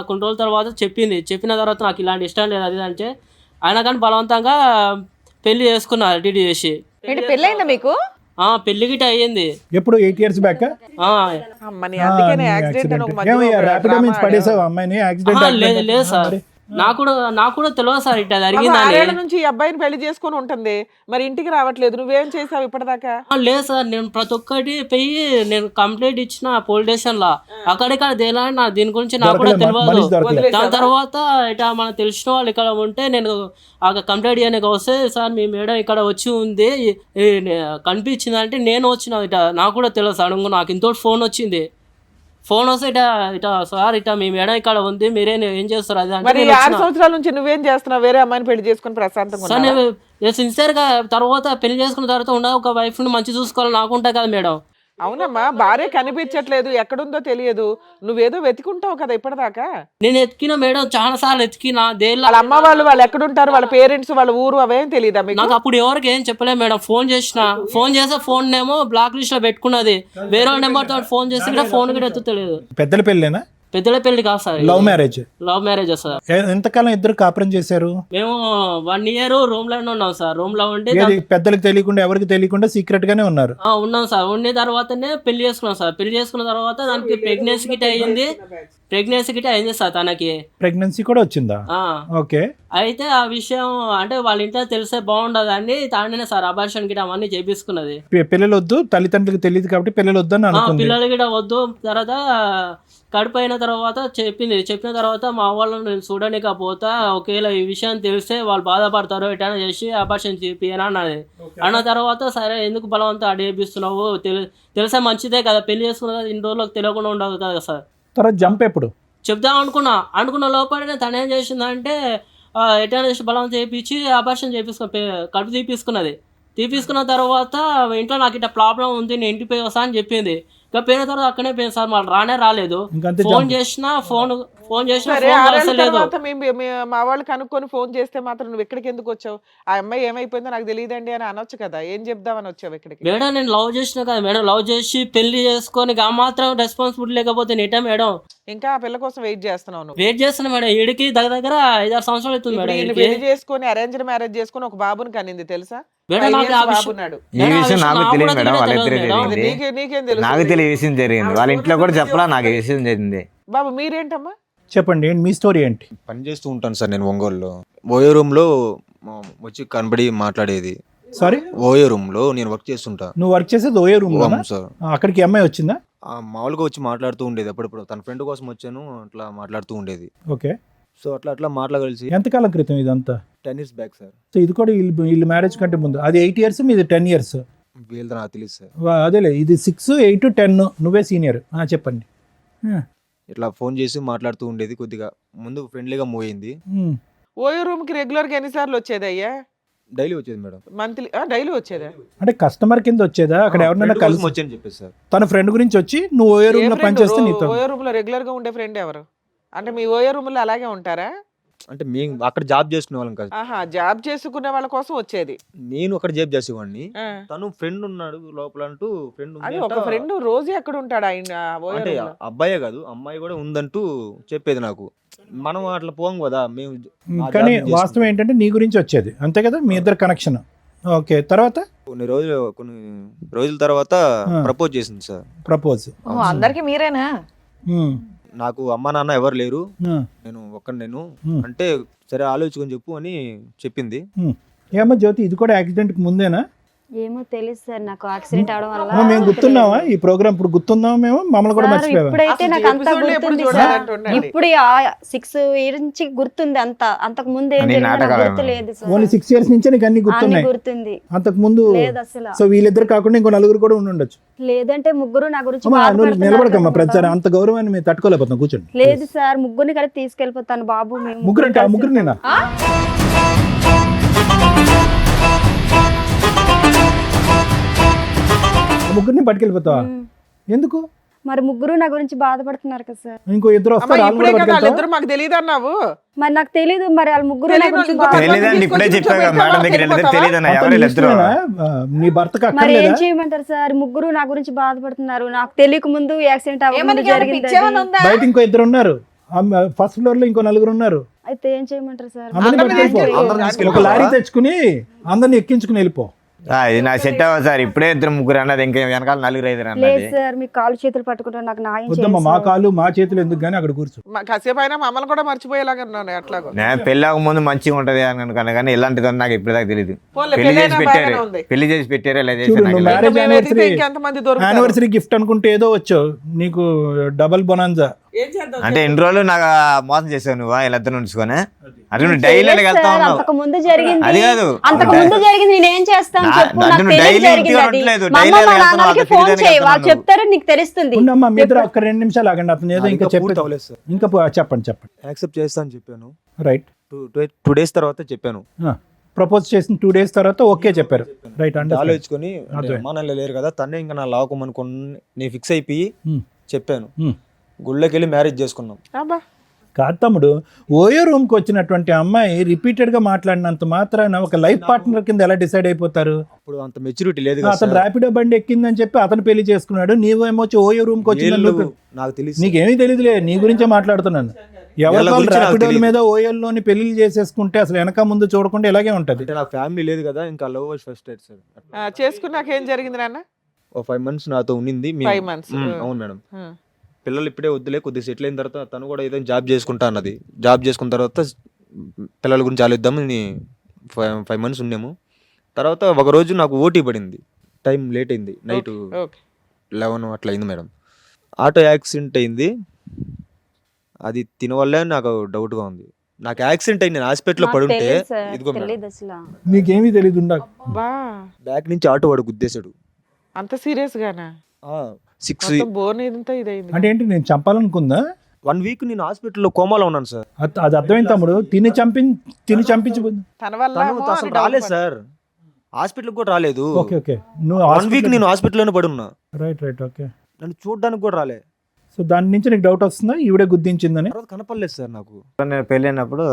కొన్ని రోజుల తర్వాత చెప్పింది. చెప్పిన తర్వాత నాకు ఇలాంటి ఇష్టం లేదు అది అంటే అయినా కానీ బలవంతంగా పెళ్లి చేసుకున్నారు డీడీ చేసి. ఏంటి పెళ్ళైందా మీకు? పెళ్లి గిట అయ్యింది. ఎప్పుడు 8 years బ్యాక్? అమ్మని అందుకనే యాక్సిడెంట్ అని ఒక మధ్యలో ఒక ర్యాపిడో డ్రామా మీన్స్ పడేసావు అమ్మాయిని యాక్సిడెంట్? లేదు లేదు సార్, నాకు కూడా తెలియదు సార్ ఇట్లా జరిగిందని. 6 ఏళ్ల నుంచి ఈ అబ్బాయిని పెళ్లి చేసుకొని ఉంటుంది, మరి ఇంటికి రావట్లేదు. నువ్వేం చేసావు ఇప్పటిదాకా? లేదు సార్, నేను ప్రతి ఒక్కటి పోయి నేను కంప్లైంట్ ఇచ్చిన పోలీస్ స్టేషన్ లా. అక్కడిక్కడ దేలా దీని గురించి నాకు కూడా తెలియదు. దాని తర్వాత ఇట్లా మనకు తెలిసిన వాళ్ళు ఇక్కడ ఉంటే నేను ఆ కంప్లైంట్ చేయడానికి వస్తే సార్ మీ మేడం ఇక్కడ వచ్చి ఉంది కనిపించింది అంటే నేను వచ్చిన ఇట నాకు కూడా తెలియదు. సడన్గా నాకు ఇంతో ఫోన్ వచ్చింది. ఫోన్ వస్తే ఇటా సార్ ఇటా మీ మేడం ఇక్కడ ఉంది, మీరే ఏం చేస్తారు అది మరి అంటే 6 సంవత్సరాల నుంచి నువ్వేం చేస్తున్నావు? వేరే అమ్మాయిని పెళ్లి చేసుకుని ప్రశాంతంగా సార్ ఉన్నావా? నేను సిన్సియర్గా తర్వాత పెళ్లి చేసుకున్న తర్వాత ఉండ ఒక వైఫ్ని మంచి చూసుకోవాలి నాకు ఉంటాయి కదా మేడం. అవునమ్మా, భార్య కనిపించట్లేదు, ఎక్కడుందో తెలియదు, నువ్వేదో వెతుకుంటావు కదా ఇప్పటిదాకా. నేను ఎతికిన మేడం, చాలా సార్లు ఎతికిన దేళ్ళ. వాళ్ళ అమ్మ వాళ్ళు ఎక్కడుంటారు, వాళ్ళ పేరెంట్స్, వాళ్ళ ఊరు అవేం తెలియదా మీకు? నాకు అప్పుడు ఎవరికి ఏం చెప్పలేదు మేడం. ఫోన్ చేస్తే ఫోన్ ఏమో బ్లాక్ లిస్ట్ లో పెట్టుకున్నది. వేరే నెంబర్ తో ఫోన్ చేసి కూడా ఫోన్ కూడా ఎత్తుతలేదు. పెద్దల పెళ్ళేనా? పెద్దల పెళ్లి కాదు sir, love marriage. Love marriage sir. ఎంతకాలం ఇద్దరు కాపురం చేశారు? మేము 1 year రూమ్ లోనే ఉన్నాం సార్. రూమ్ లో ఉంటే పెద్దలకు తెలియకుండా ఎవరికి తెలియకుండా సీక్రెట్ గానే ఉన్నారు? ఉన్నాం సార్. ఉన్న తర్వాతనే పెళ్లి చేసుకున్నాం సార్. పెళ్లి చేసుకున్న తర్వాత దానికి ప్రెగ్నెన్సీ గిట్ అయింది సార్. తనకి ప్రెగ్నెన్సీ కూడా వచ్చిందా? ఓకే. అయితే ఆ విషయం అంటే వాళ్ళ ఇంట్లో తెలిసే బాగుండదు అని తానే సార్ అబార్షన్ గిట అవన్నీ చేపించుకున్నది. పిల్లలు వద్దు, తల్లిదండ్రులకు తెలియదు కాబట్టి పిల్లలు వద్దు అని అనుకుంది. పిల్లలు గిట వద్దు. తర్వాత కడుపు అయిన తర్వాత చెప్పిన తర్వాత మా వాళ్ళని నేను చూడలేకపోతా, ఒకవేళ ఈ విషయం తెలిస్తే వాళ్ళు బాధపడతారు, ఎటైనా చేసి అబార్షన్ చేపియని అన్నది. అన్న తర్వాత సరే ఎందుకు బలవంతం అడిగిస్తున్నావు, తెలిసే మంచిదే కదా, పెళ్లి చేసుకున్న ఇన్ని రోజులకు తెలియకుండా ఉండదు కదా సార్. తర్వాత జంప్ ఎప్పుడు చెప్దాం అనుకున్న లోపలనే తను ఏం చేసిందంటే ఎటైనా చేసి బలవంతం చేయించి అబార్షన్ కడుపు తీపించుకున్న తర్వాత ఇంట్లో నాకు ఇట్లా ప్రాబ్లం ఉంది, నేను ఇంటికి పోయి వస్తా అని చెప్పింది. ఇంకా పోయిన తర్వాత అక్కడే పోయింది సార్, మళ్ళీ రాలేదు. ఇంకంతే ఫోన్ చేసినా ఫోన్ సరే, ఫోన్ 6 ఏళ్ళ కలసలేదు. తర్వాత మా వాళ్ళు కనుక్కొని ఫోన్ చేస్తే మాత్రం నువ్వు ఎక్కడికి ఎందుకు వచ్చావు, ఆ అమ్మాయి ఏమైపోయిందో నాకు తెలియదండి అని అనొచ్చు కదా, ఏం చెప్దామని వచ్చావు ఇక్కడికి? మేడం నేను లవ్ చేసిన కదా మేడం, లవ్ చేసి పెళ్లి చేసుకొని ఆ మాత్రం రెస్పాన్సిబిలిటీ లేకపోతే నేటా మేడం ఇంకా ఆ పిల్ల కోసం వెయిట్ చేస్తున్నావు నువ్వు? వెయిట్ చేస్తున్నా మేడం. ఈడికి దగ్గర 5-6 సంవత్సరాలు అవుతుంది ఇప్పుడు మేడం. ఈయన ఈడికి పెళ్లి చేసుకొని అరేంజ్డ్ మ్యారేజ్ చేసుకొని ఒక బాబుని కనింది తెలుసా? మేడం 5 నాకు years ఆ విషయం- బాబున్నాడు. ఈ విషయం నాకు నాకు తెలియదు కూడా మేడం, వాళ్ళిద్దరే తెలియదు మేడం. తెలియంది. నీకేం తెలుసు? నాకు తెలియ విషయం జరిగింది, వాళ్ళ ఇంట్లో కూడా చెప్పలా, నాకు ఈ విషయం జరిగింది. బాబు మీరేంటమ్మా? చెప్పండి ఏంటి మీ స్టోరీ ఏంటి? పని చేస్తూ ఉంటాను సార్ నేను ఒంగోలులో. ఓయో రూమ్లో వచ్చి కనబడి మాట్లాడేది. సారీ, ఓయో రూమ్లో నేను వర్క్ చేస్తుంటా. నువ్వు వర్క్ చేసేది ఓయో రూమ్ లో? అవును సార్. అక్కడికి అమ్మాయి వచ్చిందా? మామూలుగా వచ్చి మాట్లాడుతూ ఉండేది అప్పుడప్పుడు, తన ఫ్రెండ్ కోసం వచ్చాను అట్లా మాట్లాడుతూ ఉండేది. ఓకే. సో అట్లా మాట్లాడగలిసి ఎంతకాలం క్రితం ఇదంతా? 10 years బ్యాక్ సార్. సో ఇది కూడా వీళ్ళు మ్యారేజ్ కంటే ముందు. అది 8 years, మీది 10 years. వీళ్ళది నాకు తెలియదు సార్. అదేలే, ఇది 6, 8, 10, నువ్వే సీనియర్. చెప్పండి. ఇట్లా ఫోన్ చేసి మాట్లాడుతూ ఉండేది. కొద్దిగా ముందు ఫ్రెండ్లీగా మూవ్ అయింది. ఓయో రూమ్ కి రెగ్యులర్ గా ఎన్నిసార్లు వచ్చేది అయ్యా? డైలీ వచ్చేది మేడం. మంత్లీ డైలీ వచ్చేదా? అంటే కస్టమర్ కింద వచ్చేదా? అక్కడ ఎవరినైనా Friend కోసం కలిసి వచ్చాను చెప్పేసి సార్. తన ఫ్రెండ్ గురించి వచ్చి నువ్వు ఓయో రూమ్ లో పనిచేస్తే నీతో? ఓయో రూమ్ లో రెగ్యులర్ గా ఉండే ఫ్రెండ్ ఎవరు? అంటే మీ ఓయో రూమ్ లో అలాగే ఉంటారా? అంటే మేము అక్కడ జాబ్ చేసుకునే వాళ్ళం కాదు, ఆహా, జాబ్ చేసుకునే వాళ్ళ కోసం వచ్చేది. నేను అక్కడ జాబ్ చేసేవాడిని. ఆ. తను ఫ్రెండ్ ఉన్నాడు లోపల అంటూ ఫ్రెండ్ అది ఒక ఫ్రెండ్ రోజు ఎక్కడ ఉంటాడు ఆయన ఓయో అంటే రూమ్ లో? అబ్బాయే కాదు అమ్మాయి కూడా ఉందంటూ చెప్పేది నాకు. మనం అట్లా పోం కదా మేము. ఆ కానీ జాబ్ వాస్తవం ఏంటంటే నీ గురించి వచ్చేది అంతే కదా, మీ ఇద్దరు కనెక్షన్. ఓకే, తర్వాత కొన్ని రోజుల తర్వాత ఆ. ప్రపోజ్ చేసింది సార్. ప్రపోజ్. అందరికి మీరేనా? నాకు అమ్మ నాన్న ఎవరు లేరు, నేను నేను అంటే సరే ఆలోచించుకొని చెప్పు అని చెప్పింది. ఏమో జ్యోతి, ఇది కూడా యాక్సిడెంట్ కి ముందేనా? ఏమో తెలియదు సార్, నాకు యాక్సిడెంట్ అవడం వల్ల మేము గుర్తున్నావా ఈ ప్రోగ్రామ్? ఇప్పుడు గుర్తున్నావా మేము? మమ్మల్ని కూడా సార్, మర్చిపోయావా? ఇప్పుడైతే అసలు నాకు అంత episode లో ఎప్పుడు గుర్తుంది చూడాలి సార్. అంటుండండి. ఇప్పుడు 6 years నుంచి గుర్తుంది అంత. అంతకు ముందు ఏం అన్ని జరిగిందో నాకు నాటకాలు గుర్తు లేదు సార్. ఓన్లీ 6 years నుంచే నీకు అన్ని అన్ని గుర్తున్నాయి? గుర్తుంది అంతకు ముందు లేదు అసలు. సో వీళ్ళిద్దరు కాకుండా ఇంకో నలుగురు కూడా ఉండుండొచ్చు. లేదంటే ముగ్గురు నా గురించి అమ్మా నువ్వు బాధపడుతున్నారు నిలబడకమ్మా, కదా. ప్రతిసారి అంత గౌరవాన్ని మేము తట్టుకోలేకపోతున్నాం. కూర్చోండి. లేదు సార్, ముగ్గురిని కలిపి తీసుకెళ్ళిపోతాను బాబు. మేము ముగ్గురు అంటే ఆ కలిసి ముగ్గురు నేనా? ఆ ముగ్గురిని పట్టుకెళ్ళిపోతావా? ఎందుకు? మరి ముగ్గురు నా గురించి బాధపడుతున్నారు కదా సార్. ఇంకో ఇద్దరు అమ్మా, వస్తారు, వాళ్ళు ఇప్పుడే కూడా కదా పట్టుకెళ్తావా? వాళ్ళిద్దరు మాకు తెలియదు అన్నావు. మరి నాకు తెలీదు, మరి వాళ్ళ ముగ్గురు నా తెలీదు, గురించి ఇంకో బాధ- తెలియదని ఇప్పుడే చెప్పాను కదా మేడం దగ్గర, వీళ్ళిద్దరు తెలియదని అంతా ఎవరు నీ వీళ్ళిద్దరు? ఇష్టమేనా? నీ భర్తకు మరి అక్కర్లేదా? ఏం చేయమంటారు సార్? ముగ్గురు నా గురించి బాధపడుతున్నారు. నాకు తెలియక ముందు యాక్సిడెంట్ అవ్వకముందు ఏమని జరిగింది అది. పిచ్చేమని ఉందా? బయట ఇంకో ఇద్దరు ఉన్నారు, ఫస్ట్ ఫ్లోర్ లో ఇంకో నలుగురు ఉన్నారు. అయితే ఏం చేయమంటారు సార్? అందరిని అందరిని పట్టుకెళ్ళిపో. తీసుకెళ్ళి- ఒక లారీ తెచ్చుకుని అందరిని ఎక్కించుకుని వెళ్ళిపో. ఇది నా సెట్ అవ్వదు సార్, ఇప్పుడే 2-3 అన్నది, ఇంకా వెనకాల 4-5 లేదు అన్నది. సార్, మీ కాలు చేతులు పట్టుకుంటారు, నాకు న్యాయం వద్దమ్మా, చేయండి మా సార్. కాళ్ళు మా చేతులు ఎందుకు కానీ అక్కడ కూర్చో. కాసేపు అయినా మమ్మల్ని కూడా మర్చిపోయేలాగా ఉన్నాను అట్లాగో. నేను పెళ్ళాక ముందు మంచిగా ఉంటది అని అనుకున్నా, కానీ ఇలాంటిది నాకు ఇప్పటిదాకా తెలియదు. పోన్లే, పెళ్లి చేసి పెళ్ళైనా పెట్టారు, బాగానే ఉంది. పెళ్లి చేసి పెట్టారు, ఇలా చూడు, చేసి నువ్వు నాకు marriage ఇంకా మేము వెతికితే anniversary- ఇంకెంతమంది దొరుకుతారు? యానివర్సరీ గిఫ్ట్ అనుకుంటే ఏదో వచ్చావు, నీకు డబల్ బొనాన్జా. ఏం చేద్దాం? అంటే ఎన్ని రోజులు నాకు మోసం చేసావు నువ్వు వీళ్ళిద్దరు ఉంచుకొని? అటు నువ్వు డైలీ చేయలేదు వెళ్తా సార్, ఉన్నావు. అంతకు ముందు జరిగింది. అది కాదు, అంతకు ముందు జరిగింది, నేనేం చేస్తాను చెప్పు? నా- నాకు నువ్వు తెలియదు daily జరిగింది ఇంటికి అది. రావట్లేదు, మా daily అమ్మ మా వెళ్తున్నావు, నాన్నకి అక్కడ ఫోన్ తిరిగి చేయి, వాళ్ళు వెళ్తున్నావు. చెప్తారు, నీకు తెలుస్తుంది. ఉండమ్మా, మీ ఇద్దరు ఒక్క 2 నిమిషాలు ఆగండి, అతను ఏదో ఇంకా ఇంకా పూర్తి చెప్పి అవ్వలేదు సార్. ఇంకా చెప్పండి. యాక్సెప్ట్ చేస్తా అని చెప్పాను. రైట్. 2 days తర్వాత చెప్పాను. ప్రపోజ్ చేసిన 2 days తర్వాత ఓకే చెప్పారు. రైట్. అంటే ఆలోచించుకొని అర్థమైంది. అమ్మా నాన్న లేరు కదా, తన్నే ఇంకా నా లావకమనుకుని నేను ఫిక్స్ అయిపోయి చెప్పాను. Hmm. గుళ్ళకి వెళ్ళి మ్యారేజ్ చేసుకున్నాం. అబ్బా, కాదు తమ్ముడు, ఓయో రూమ్ కి వచ్చినటువంటి అమ్మాయి రిపీటెడ్ గా మాట్లాడినంత మాత్రాన ఒక లైఫ్ పార్ట్నర్ కింద ఎలా డిసైడ్ అయిపోతారు? అప్పుడు అంత మెచ్యూరిటీ లేదు కదా అతను సార్. ర్యాపిడో బండి ఎక్కిందని చెప్పి అతను పెళ్లి చేసుకున్నాడు, నీవేమో వచ్చి ఓయో రూమ్ కి వచ్చిందని వీళ్ళు నువ్వు- నాకు తెలియదు. నీకేమీ తెలియదులే, నీ గురించే మాట్లాడుతున్నాను. ఎవరి వీళ్ళ గురించి నాకు ర్యాపిడోల తెలీదు. మీద ఓయోల్లోని పెళ్లి చేసేసుకుంటే అసలు వెనక ముందు చూడకుండా ఇలాగే ఉంటది. అంటే నాకు ఫ్యామిలీ లేదు కదా, ఇంకా love was first date sir. చేసుకున్నాక ఏం జరిగింది నాన్న? ఓ 5 months నాతో ఉండింది. 5 months. అవును మేడం. పిల్లలు ఇప్పుడే వద్దులే, కొద్దిగా సెటిల్ అయిన తర్వాత తను కూడా ఏదైనా జాబ్ చేసుకుంటా అన్నది. జాబ్ చేసుకున్న తర్వాత పిల్లల గురించి ఆలోచిద్దామని 5 months ఉన్నాము. తర్వాత ఒక రోజు నాకు ఓటీ పడింది, టైం లేట్ అయింది, నైట్ ఓకే. 11 అట్లా అయింది మేడం. ఆటో యాక్సిడెంట్ అయింది. అది తినవల్లే నాకు డౌట్గా ఉంది. నాకు యాక్సిడెంట్ అయింది, నేను హాస్పిటల్లో నాకు పడుంటే తెలీదు సార్, ఇదిగో మేడం తెలీదు అసలు. నీకేమీ తెలియదు ఉండ. బా, బ్యాక్ నుంచి ఆటో వాడు గుద్దేశాడు. అంత సీరియస్ గానా? 1 ఇదైంది. ఏంటి, నేను చంపాలనుకుందా? week నేను హాస్పిటల్లో కోమాలో ఉన్నాను సార్. అది అర్థమైంది తమ్ముడు. తిని చంపించి తన వల్ల తను అసలు రాలేదు సార్. హాస్పిటల్కి కూడా రాలేదు. ఓకే ఓకే నువ్వు 1 వీక్ నేను హాస్పిటల్లోనే పడి ఉన్నా. Right right okay. నన్ను చూడడానికి కూడా రాలే. సో దాని నుంచి నీకు డౌట్ వస్తుందా ఈవిడే గుర్తించిందని? తర్వాత కనపడలేదు సార్ నాకు. నేను పెళ్ళైనప్పుడు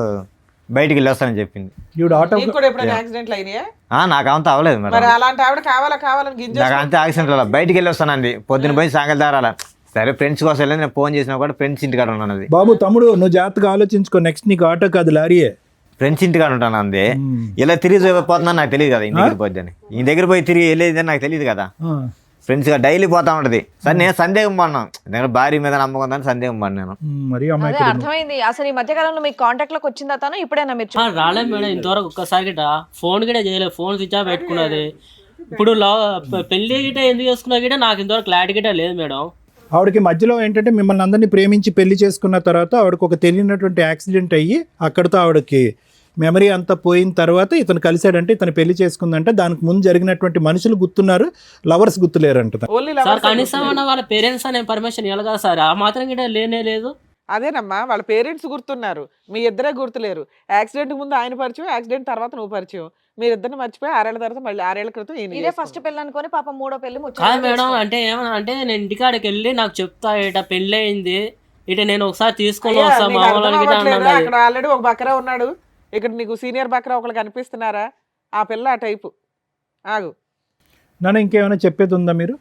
బయటికి వెళ్ళొస్తానని చెప్పింది. ఈవిడ ఆటో నీకు కూడా ఎప్పుడైనా యాక్సిడెంట్లు అయినాయా? నాకు అంత అవ్వలేదు మేడం. మరి అలాంటి ఆవిడ కావాలని గింజ నాకు అంతే యాక్సిడెంట్ అలా బయటికి వెళ్ళి వస్తానండి. పొద్దున పోయి సాయంకాలం దాకా అలా సరే ఫ్రెండ్స్ కోసం వెళ్ళి నేను ఫోన్ చేసినా కూడా ఫ్రెండ్స్ ఇంటికాడ ఉన్నాను. అది బాబు తమ్ముడు నువ్వు జాగ్రత్తగా ఆలోచించుకో, నెక్స్ట్ నీకు ఆటో కాదు లారీయే. ఫ్రెండ్స్ ఇంటికాడ ఉంటాను అంది. ఇలా తిరిగి పోతున్నాను నాకు తెలియదు కదా, ఇంటి దగ్గర పోద్దని. ఈ దగ్గర పోయి తిరిగి వెళ్ళేది నాకు తెలియదు కదా. ఫ్రెండ్స్ గా డైలీ పోతా ఉంటది. సరే నేను సందేహం పడినాను, నేను భార్య మీద నమ్మకం ఉందని సందేహం పడినాను. మరి అదే అర్థమైంది. అసలు ఈ మధ్య కాలంలో మీకు కాంటాక్ట్ లోకి వచ్చిందా తను? ఇప్పుడైనా మీరు రాలేదు మేడం ఇంతవరకు ఒక్కసారి గిట ఫోన్ కూడా చేయలేదు. ఫోన్ స్విచ్ ఆఫ్ పెట్టుకున్నది. ఇప్పుడు పెళ్లి గిట ఎందుకు చేసుకున్నా గిట నాకు ఇంతవరకు క్లారిటీ గిట లేదు మేడం. ఆవిడకి మధ్యలో ఏంటంటే మిమ్మల్ని అందరినీ ప్రేమించి పెళ్లి చేసుకున్న తర్వాత ఆవిడకి ఒక తెలియనటువంటి యాక్సిడెంట్ అయ్యి అక్కడితో ఆవిడకి మెమరీ అంతా పోయిన తర్వాత ఇతను కలిశాడంటే ఇతను పెళ్లి చేసుకుందంటే దానికి ముందు జరిగినటువంటి మనుషులు గుర్తున్నారు, లవర్స్ గుర్తులేరంట. ఓన్లీ సార్ కనీసం వాళ్ళ పేరెంట్స్ అనే పర్మిషన్ ఇవ్వాలి కదా సార్, ఆ మాత్రం గిట లేనే లేదు. అదేనమ్మా, వాళ్ళ పేరెంట్స్ గుర్తున్నారు, మీ ఇద్దరే గుర్తులేరు. యాక్సిడెంట్ ముందు ఆయన పరిచయం, యాక్సిడెంట్ తర్వాత నువ్వు పరిచయం. మీరిద్దరిని మర్చిపోయి 6 ఏళ్ల తర్వాత మళ్ళీ 6 ఏళ్ల క్రితం ఇదే ఫస్ట్ పెళ్ళి అనుకొని పాపం మూడో పెళ్లి కాదు మేడం. అంటే ఏమన్నా అంటే నేను ఇంటికాడికి వెళ్ళి నాకు చెప్తా ఇట పెళ్ళి అయింది, ఇట నేను ఒకసారి తీసుకొని వస్తా మామూలు గిట అన్నది. అక్కడ ఆల్రెడీ ఒక బకరా ఉన్నాడు, ఇక్కడ నీకు సీనియర్ బకరా ఒకళ్ళు కనిపిస్తున్నారా? ఆ పిల్ల ఆ టైపు. ఆగు నన్ను ఇంకేమైనా చెప్పేది ఉందా? మీరు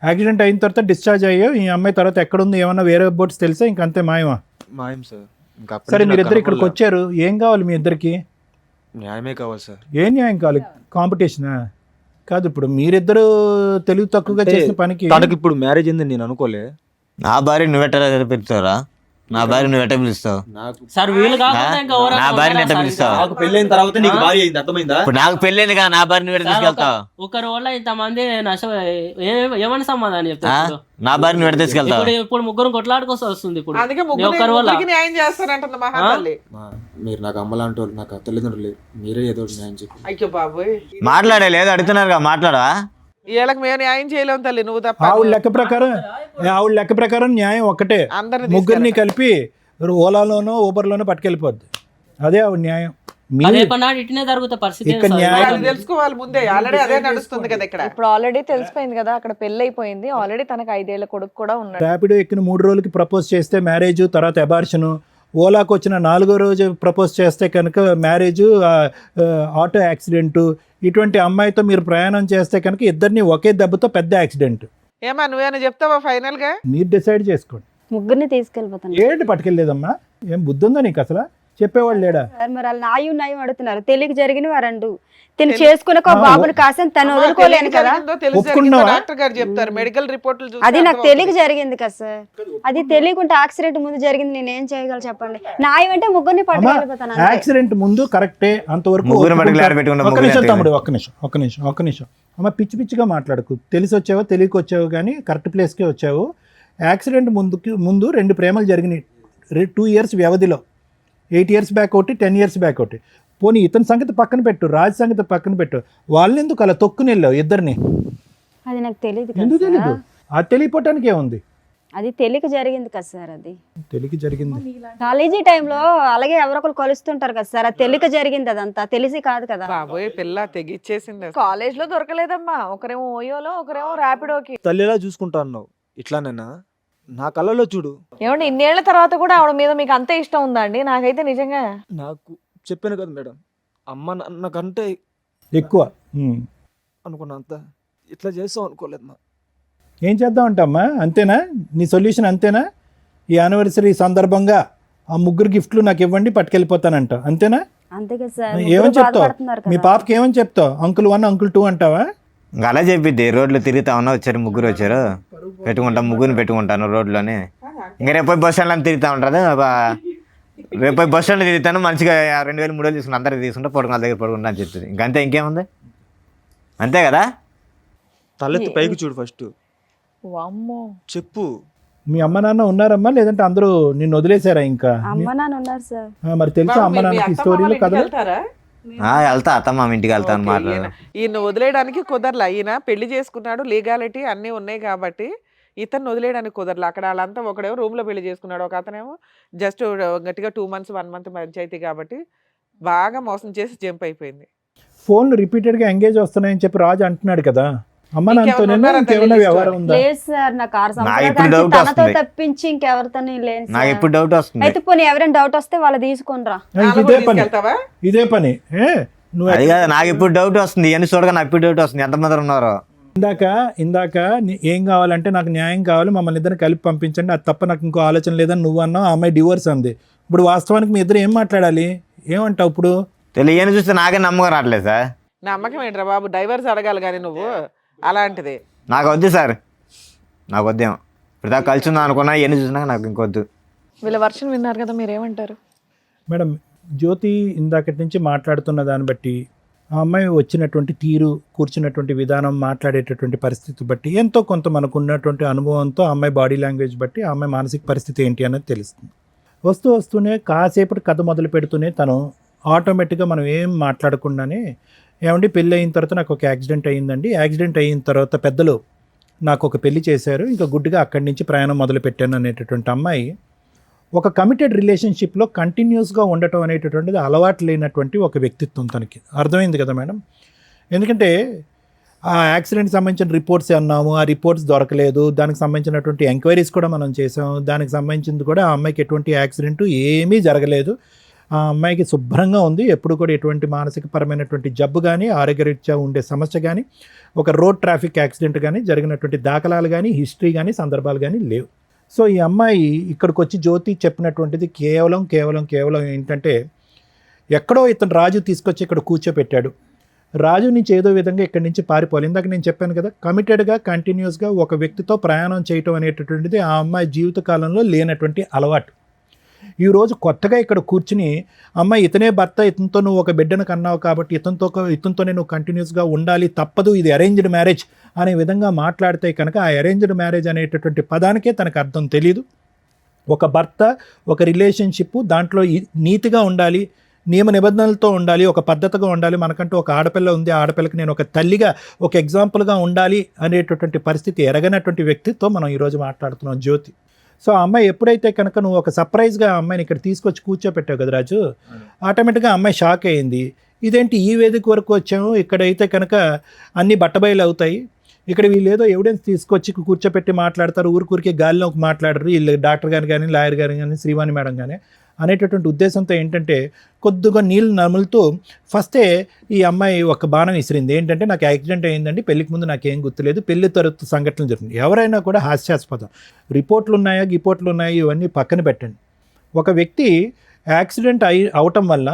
యాక్సిడెంట్ అయిన తర్వాత డిశ్చార్జ్ అయ్యో ఈ అమ్మాయి తర్వాత ఎక్కడుంది ఏమన్నా వేరే బోట్స్ తెలుసా? ఇంకంతే మాయమా? మాయం సార్. ఇంకా సరే మీరిద్దరు ఇక్కడికి వచ్చారు, ఏం కావాలి మీ ఇద్దరికి? న్యాయమే కావాలి సార్. ఏం న్యాయం కావాలి? కాంపిటీషనా కాదు. ఇప్పుడు మీరిద్దరు తెలివి తక్కువగా చేసిన పనికి తనకి ఇప్పుడు మ్యారేజ్ అయిందని నేను అనుకోలే. నా భార్య నువ్వెట్ట పిలుస్తావురా? నా భార్య నువ్వెట్ట పిలుస్తావు? సార్ వీళ్ళు కాకుండా ఇంకా నా భార్యని ఎట్ట పిలుస్తావు? నాకు పెళ్ళైన తర్వాత నీకు భార్య అయింది, అర్థమైందా? ఇప్పుడు నాకు పెళ్ళైంది కదా, నా భార్య నువ్వెట్ట తీసుకెళ్తావు? ఒకరి వల్ల ఇంతమంది నష్టం ఏమని సమాధానం చెప్తారు? నా భార్య నువ్వెట్ట తీసుకెళ్తావు? ఇప్పుడు ముగ్గురు కొట్లాడుకోసం వస్తుంది. ఇప్పుడు అందుకే ఒకరి వల్ల ముగ్గురికి న్యాయం చేస్తారంటుంది మహాతల్లి. మీరు నాకు అమ్మలాంటి వాళ్ళు, నాకు తల్లిదండ్రులు, మీరే ఏదో న్యాయం చెప్పి. అయ్యో బాబోయ్, మాట్లాడే లేదు అడుగుతున్నారుగా, మాట్లాడా? వీళ్ళకి మేము న్యాయం చేయలేము తల్లి, నువ్వు తప్ప. ఆవిడ లెక్క ప్రకారం న్యాయం ఒక్కటే, అందరిని ముగ్గురిని కలిపి ఓలాలోనో ఊబర్లోనో పట్టుకెళ్ళిపోద్ది. అదే ఆవిడ న్యాయం. రేపన్నాడు ఇటునే జరుగుతా పరిస్థితి. ఇక్కడ న్యాయం తెలుసుకోవాలి ముందే, ఆల్రెడీ అదే నడుస్తుంది కదా ఇక్కడ. ఇప్పుడు ఆల్రెడీ తెలిసిపోయింది కదా, అక్కడ పెళ్లి అయిపోయింది ఆల్రెడీ. తనకు 5 ఏళ్ల కొడుకు కూడా ఉన్నాడు. ర్యాపిడో ఎక్కిన 3 రోజులకి ప్రపోజ్ చేస్తే మ్యారేజ్, తర్వాత అబార్షను. ఓలాకు వచ్చిన 4వ రోజు ప్రపోజ్ చేస్తే కనుక మ్యారేజ్, ఆటో యాక్సిడెంట్. ఇటువంటి అమ్మాయితో మీరు ప్రయాణం చేస్తే కనుక ఇద్దరిని ఒకే దెబ్బతో పెద్ద యాక్సిడెంట్. ఏమా నువ్వేనా చెప్తావా ఫైనల్ గా? మీరు డిసైడ్ చేసుకోండి. ముగ్గురిని తీసుకెళ్ళిపోతాను. ఏంటి పట్టుకెళ్ళలేదమ్మా? ఏం బుద్ధి ఉందా నీకు అసలు? చెప్పేవాళ్ళు లేడా? మరి వాళ్ళు నాయం అడుగుతున్నారు. తెలియక జరిగిన వారండు తిని చేసుకున్న బాబుని కాసం తను వదులుకోలేను కదా. ఒప్పుకున్నావా? డాక్టర్ గారు చెప్తారు, మెడికల్ రిపోర్ట్లు చూస్తే అది నాకు అర్థమవుతుంది. తెలియక జరిగింది కదా సార్. అది తెలియకుంటే యాక్సిడెంట్ ముందు జరిగింది, నేను ఏం చేయగలను చెప్పండి? న్యాయం అంటే ముగ్గురిని పట్టుకెళ్ళిపోతాను. యాక్సిడెంట్ ముందు కరెక్టే, అంతవరకు ముగ్గురు మటుకు ఒప్పుకుంటా. పెట్టుకున్న ఒక్క ముగ్గురు నిమిషం ఎంత తమ్ముడు, ఒక్క నిమిషం. అమ్మ పిచ్చి పిచ్చిగా మాట్లాడకు. తెలిసి వచ్చావో తెలియక వచ్చావు కానీ కరెక్ట్ ప్లేస్కే వచ్చావు. యాక్సిడెంట్ ముందు 2 ప్రేమలు జరిగినాయి 2 ఇయర్స్ వ్యవధిలో. 8 ఇయర్స్ బ్యాక్ ఒకటి, 10 ఇయర్స్ బ్యాక్ ఒకటి. పోనీ ఇతని సంగతి పక్కన పెట్టు, రాజ్ సంగతి పక్కన పెట్టు. వాళ్ళని ఎందుకు అలా తొక్కుని వెళ్ళావు ఇద్దరిని? అది నాకు తెలియదు ఎందుకు కదా తెలీదు? సార్. అది తెలియపోవటానికి ఏముంది? అది తెలియక జరిగింది కదా సార్. అది తెలియక జరిగింది. కాలేజీ టైంలో అలాగే ఎవరొకరు కలుస్తుంటారు కదా సార్. అది తెలియక జరిగింది, అదంతా తెలిసి కాదు కదా. బాబోయ్ పిల్ల తెగిచ్చేసింది. కాలేజ్ లో దొరకలేదమ్మా, ఒకరేమో ఓయోలో ఒకరేమో ర్యాపిడోకి. తల్లిలా చూసుకుంటా అన్నావు, ఇట్లానేనా? నా కళ్ళలో చూడు. ఏమండి ఇన్నేళ్ల తర్వాత కూడా ఆవిడ మీద మీకు అంతే ఇష్టం ఉందా అండి? నాకైతే నిజంగా నాకు చెప్పాను కదా మేడం, అమ్మ నాకంటే ఎక్కువ అనుకున్నా, అంత ఇట్లా చేస్తాం అనుకోలేదు మా. ఏం చేద్దాం అంటమ్మా? అంతేనా నీ సొల్యూషన్? అంతేనా? ఈ యానివర్సరీ సందర్భంగా ఆ 3 గిఫ్ట్లు నాకు ఇవ్వండి, పట్టుకెళ్ళిపోతానంట, అంతేనా? అంతే కదా సార్. ఏమని చెప్తావు? మీ పాపకి ఏమని చెప్తావు? అంకుల్ 1 అంకుల్ 2 అంటావా? ఇంకా అలా చెప్పిద్ది. రోడ్లు తిరుగుతా ఉన్నా, వచ్చారు ముగ్గురు వచ్చారు, పెట్టుకుంటాం ముగ్గురిని పెట్టుకుంటాను రోడ్లోనే. ఇంకా రేపు బస్ స్టాండ్లో తిరుగుతూ ఉంటుంది. రేపు బస్ స్టాండ్లో తిరుగుతాను, మంచిగా 2000 3000 తీసుకుని అందరికి తీసుకుంటా, పడుకున్న దగ్గర పడుకుంటా అని చెప్తుంది. ఇంకంతే, ఇంకేముంది? అంతే కదా? తలెత్తి పైకి చూడు ఫస్ట్, వామ్మో. చెప్పు. మీ అమ్మ నాన్న ఉన్నారమ్మా, లేదంటే అందరూ నిన్ను వదిలేశారా? ఇంకా అమ్మ నాన్న ఉన్నారు సార్. మరి తెలుసా అమ్మ నాన్నకి స్టోరీలు కథలు? వెళ్తారా? వెళ్తా, అత్తమ్మ ఇంటికి వెళ్తాను మాట్లాడు. ఈయన వదిలేయడానికి కుదరలా. ఈయన పెళ్లి చేసుకున్నాడు, లీగాలిటీ అన్నీ ఉన్నాయి కాబట్టి ఇతను వదిలేయడానికి కుదరలా. అక్కడ వాళ్ళంతా ఒకడేమో రూమ్ లో పెళ్లి చేసుకున్నాడు, ఒక అతనేమో జస్ట్ గట్టిగా 2 months 1 month పంచాయతీ కాబట్టి బాగా మోసం చేసి జంప్ అయిపోయింది. ఫోన్లు రిపీటెడ్గా ఎంగేజ్ వస్తున్నాయని చెప్పి రాజు అంటున్నాడు కదా. అమ్మ నాన్నతో ఇంకెవరున్నారా ఇంకేమైనా తల్లి వ్యవహారం ఉందా? లేదు సార్, నాకు 6 నాకు ఇప్పుడు సంవత్సరాల doubt తనతో వస్తుంది. తప్పించి ఇంకెవరితో లేదు నాకు సార్. ఇప్పుడు డౌట్ వస్తుంది. అయితే పోనీ ఎవరైనా డౌట్ వస్తే వాళ్ళు తీసుకొనిరా. ఇదే పని వెళ్తావా? ఇదే పని నువ్వు అది కాదు, నాకు ఇప్పుడు డౌట్ వస్తుంది. ఇవన్నీ చూడగా నాకు ఇప్పుడు డౌట్ వస్తుంది. ఎంతమంది ఉన్నారో. ఇందాక ఏం కావాలంటే నాకు న్యాయం కావాలి, మమ్మల్ని ఇద్దరిని కలిపి పంపించండి, అది తప్ప నాకు ఇంకో ఆలోచన లేదని నువ్వు అన్నావు. ఆ అమ్మాయి డివోర్స్ అంది. ఇప్పుడు వాస్తవానికి మీ ఇద్దరు ఏం మాట్లాడాలి? ఏమంటావు ఇప్పుడు? తెలియని చూస్తే నాకే నమ్మకం రావట్లేదు సార్. నమ్మకం ఏంట్రా బాబు, డైవర్స్ అడగాలి కానీ నువ్వు అలాంటిది. నాకు వద్దు సార్, నాకు వద్దేమో. ఇప్పుడు దాకా కలిసి ఉందా అనుకున్నా, ఇవన్నీ చూసినాక నాకు ఇంకొద్దు. వీళ్ళ వర్షన్ విన్నారు కదా, మీరేమంటారు? మేడం, జ్యోతి ఇందాకటి నుంచి మాట్లాడుతున్న దాన్ని బట్టి, ఆ అమ్మాయి వచ్చినటువంటి తీరు, కూర్చున్నటువంటి విధానం, మాట్లాడేటటువంటి పరిస్థితి బట్టి ఎంతో కొంత మనకు ఉన్నటువంటి అనుభవంతో ఆ అమ్మాయి బాడీ లాంగ్వేజ్ బట్టి ఆ అమ్మాయి మానసిక పరిస్థితి ఏంటి అనేది తెలుస్తుంది. వస్తూనే కాసేపటి కథ మొదలు పెడుతూనే తను ఆటోమేటిక్గా మనం ఏం మాట్లాడకుండానే, ఏమండి పెళ్ళి అయిన తర్వాత నాకు ఒక యాక్సిడెంట్ అయ్యిందండి, యాక్సిడెంట్ అయిన తర్వాత పెద్దలు నాకు ఒక పెళ్లి చేశారు, ఇంకా గుడ్డుగా అక్కడి నుంచి ప్రయాణం మొదలు పెట్టాను అనేటటువంటి అమ్మాయి ఒక కమిటెడ్ రిలేషన్షిప్లో కంటిన్యూస్గా ఉండటం అనేటటువంటిది అలవాటు లేనటువంటి ఒక వ్యక్తిత్వం తనకి. అర్థమైంది కదా మేడం? ఎందుకంటే ఆ యాక్సిడెంట్ సంబంధించిన రిపోర్ట్స్ అన్నాము, ఆ రిపోర్ట్స్ దొరకలేదు, దానికి సంబంధించినటువంటి ఎంక్వైరీస్ కూడా మనం చేసాం, దానికి సంబంధించింది కూడా ఆ అమ్మాయికి ఎటువంటి యాక్సిడెంట్ ఏమీ జరగలేదు, ఆ అమ్మాయికి శుభ్రంగా ఉంది, ఎప్పుడు కూడా ఎటువంటి మానసికపరమైనటువంటి జబ్బు కానీ, ఆరోగ్యరీత్యా ఉండే సమస్య కానీ, ఒక రోడ్ ట్రాఫిక్ యాక్సిడెంట్ కానీ జరిగినటువంటి దాఖలాలు కానీ, హిస్టరీ కానీ, సందర్భాలు కానీ లేవు. సో ఈ అమ్మాయి ఇక్కడికి వచ్చి జ్యోతి చెప్పినటువంటిది కేవలం ఏంటంటే, ఎక్కడో ఇతను రాజు తీసుకొచ్చి ఇక్కడ కూర్చోపెట్టాడు, రాజు నుంచి ఏదో విధంగా ఇక్కడి నుంచి పారిపోవాలి. ఇందాక నేను చెప్పాను కదా, కమిటెడ్గా కంటిన్యూస్గా ఒక వ్యక్తితో ప్రయాణం చేయటం అనేటటువంటిది ఆ అమ్మాయి జీవితకాలంలో లేనటువంటి అలవాటు. ఈరోజు కొత్తగా ఇక్కడ కూర్చుని, అమ్మాయి ఇతనే భర్త, ఇతనితో నువ్వు ఒక బిడ్డను కన్నావు కాబట్టి ఇతనితోనే నువ్వు కంటిన్యూస్గా ఉండాలి, తప్పదు, ఇది అరేంజ్డ్ మ్యారేజ్ అనే విధంగా మాట్లాడితే కనుక ఆ అరేంజ్డ్ మ్యారేజ్ అనేటటువంటి పదానికే తనకు అర్థం తెలియదు. ఒక భర్త, ఒక రిలేషన్షిప్, దాంట్లో నీతిగా ఉండాలి, నియమ నిబంధనలతో ఉండాలి, ఒక పద్ధతిగా ఉండాలి, మనకంటూ ఒక ఆడపిల్ల ఉంది, ఆ ఆడపిల్లకి నేను ఒక తల్లిగా, ఒక ఎగ్జాంపుల్గా ఉండాలి అనేటటువంటి పరిస్థితి ఎరగనటువంటి వ్యక్తితో మనం ఈరోజు మాట్లాడుతున్నాం జ్యోతి. సో ఆ అమ్మాయి ఎప్పుడైతే కనుక నువ్వు ఒక సర్ప్రైజ్గా ఆ అమ్మాయిని ఇక్కడ తీసుకొచ్చి కూర్చోపెట్టావు కదా రాజు, ఆటోమేటిక్గా ఆ అమ్మాయి షాక్ అయింది. ఇదేంటి ఈ వేదిక వరకు వచ్చాము, ఇక్కడైతే కనుక అన్నీ బట్టబయలు అవుతాయి, ఇక్కడ వీళ్ళు ఏదో ఎవిడెన్స్ తీసుకొచ్చి కూర్చోపెట్టి మాట్లాడతారు, ఊరికే గాలిలోకి మాట్లాడరు వీళ్ళు, డాక్టర్ గారు కానీ, లాయర్ గారు కానీ, శ్రీవాణి మేడం కానీ అనేటటువంటి ఉద్దేశంతో ఏంటంటే కొద్దిగా నీళ్ళు నములుతూ ఫస్టే ఈ అమ్మాయి ఒక బాణం విసిరింది. ఏంటంటే, నాకు యాక్సిడెంట్ అయ్యిందండి, పెళ్లికి ముందు నాకేం గుర్తులేదు, పెళ్లి తర్వాత సంఘటనలు జరుగుతుంది. ఎవరైనా కూడా హాస్యాస్పదం. రిపోర్ట్లు ఉన్నాయా, ఇవన్నీ పక్కన పెట్టండి. ఒక వ్యక్తి యాక్సిడెంట్ అవటం వల్ల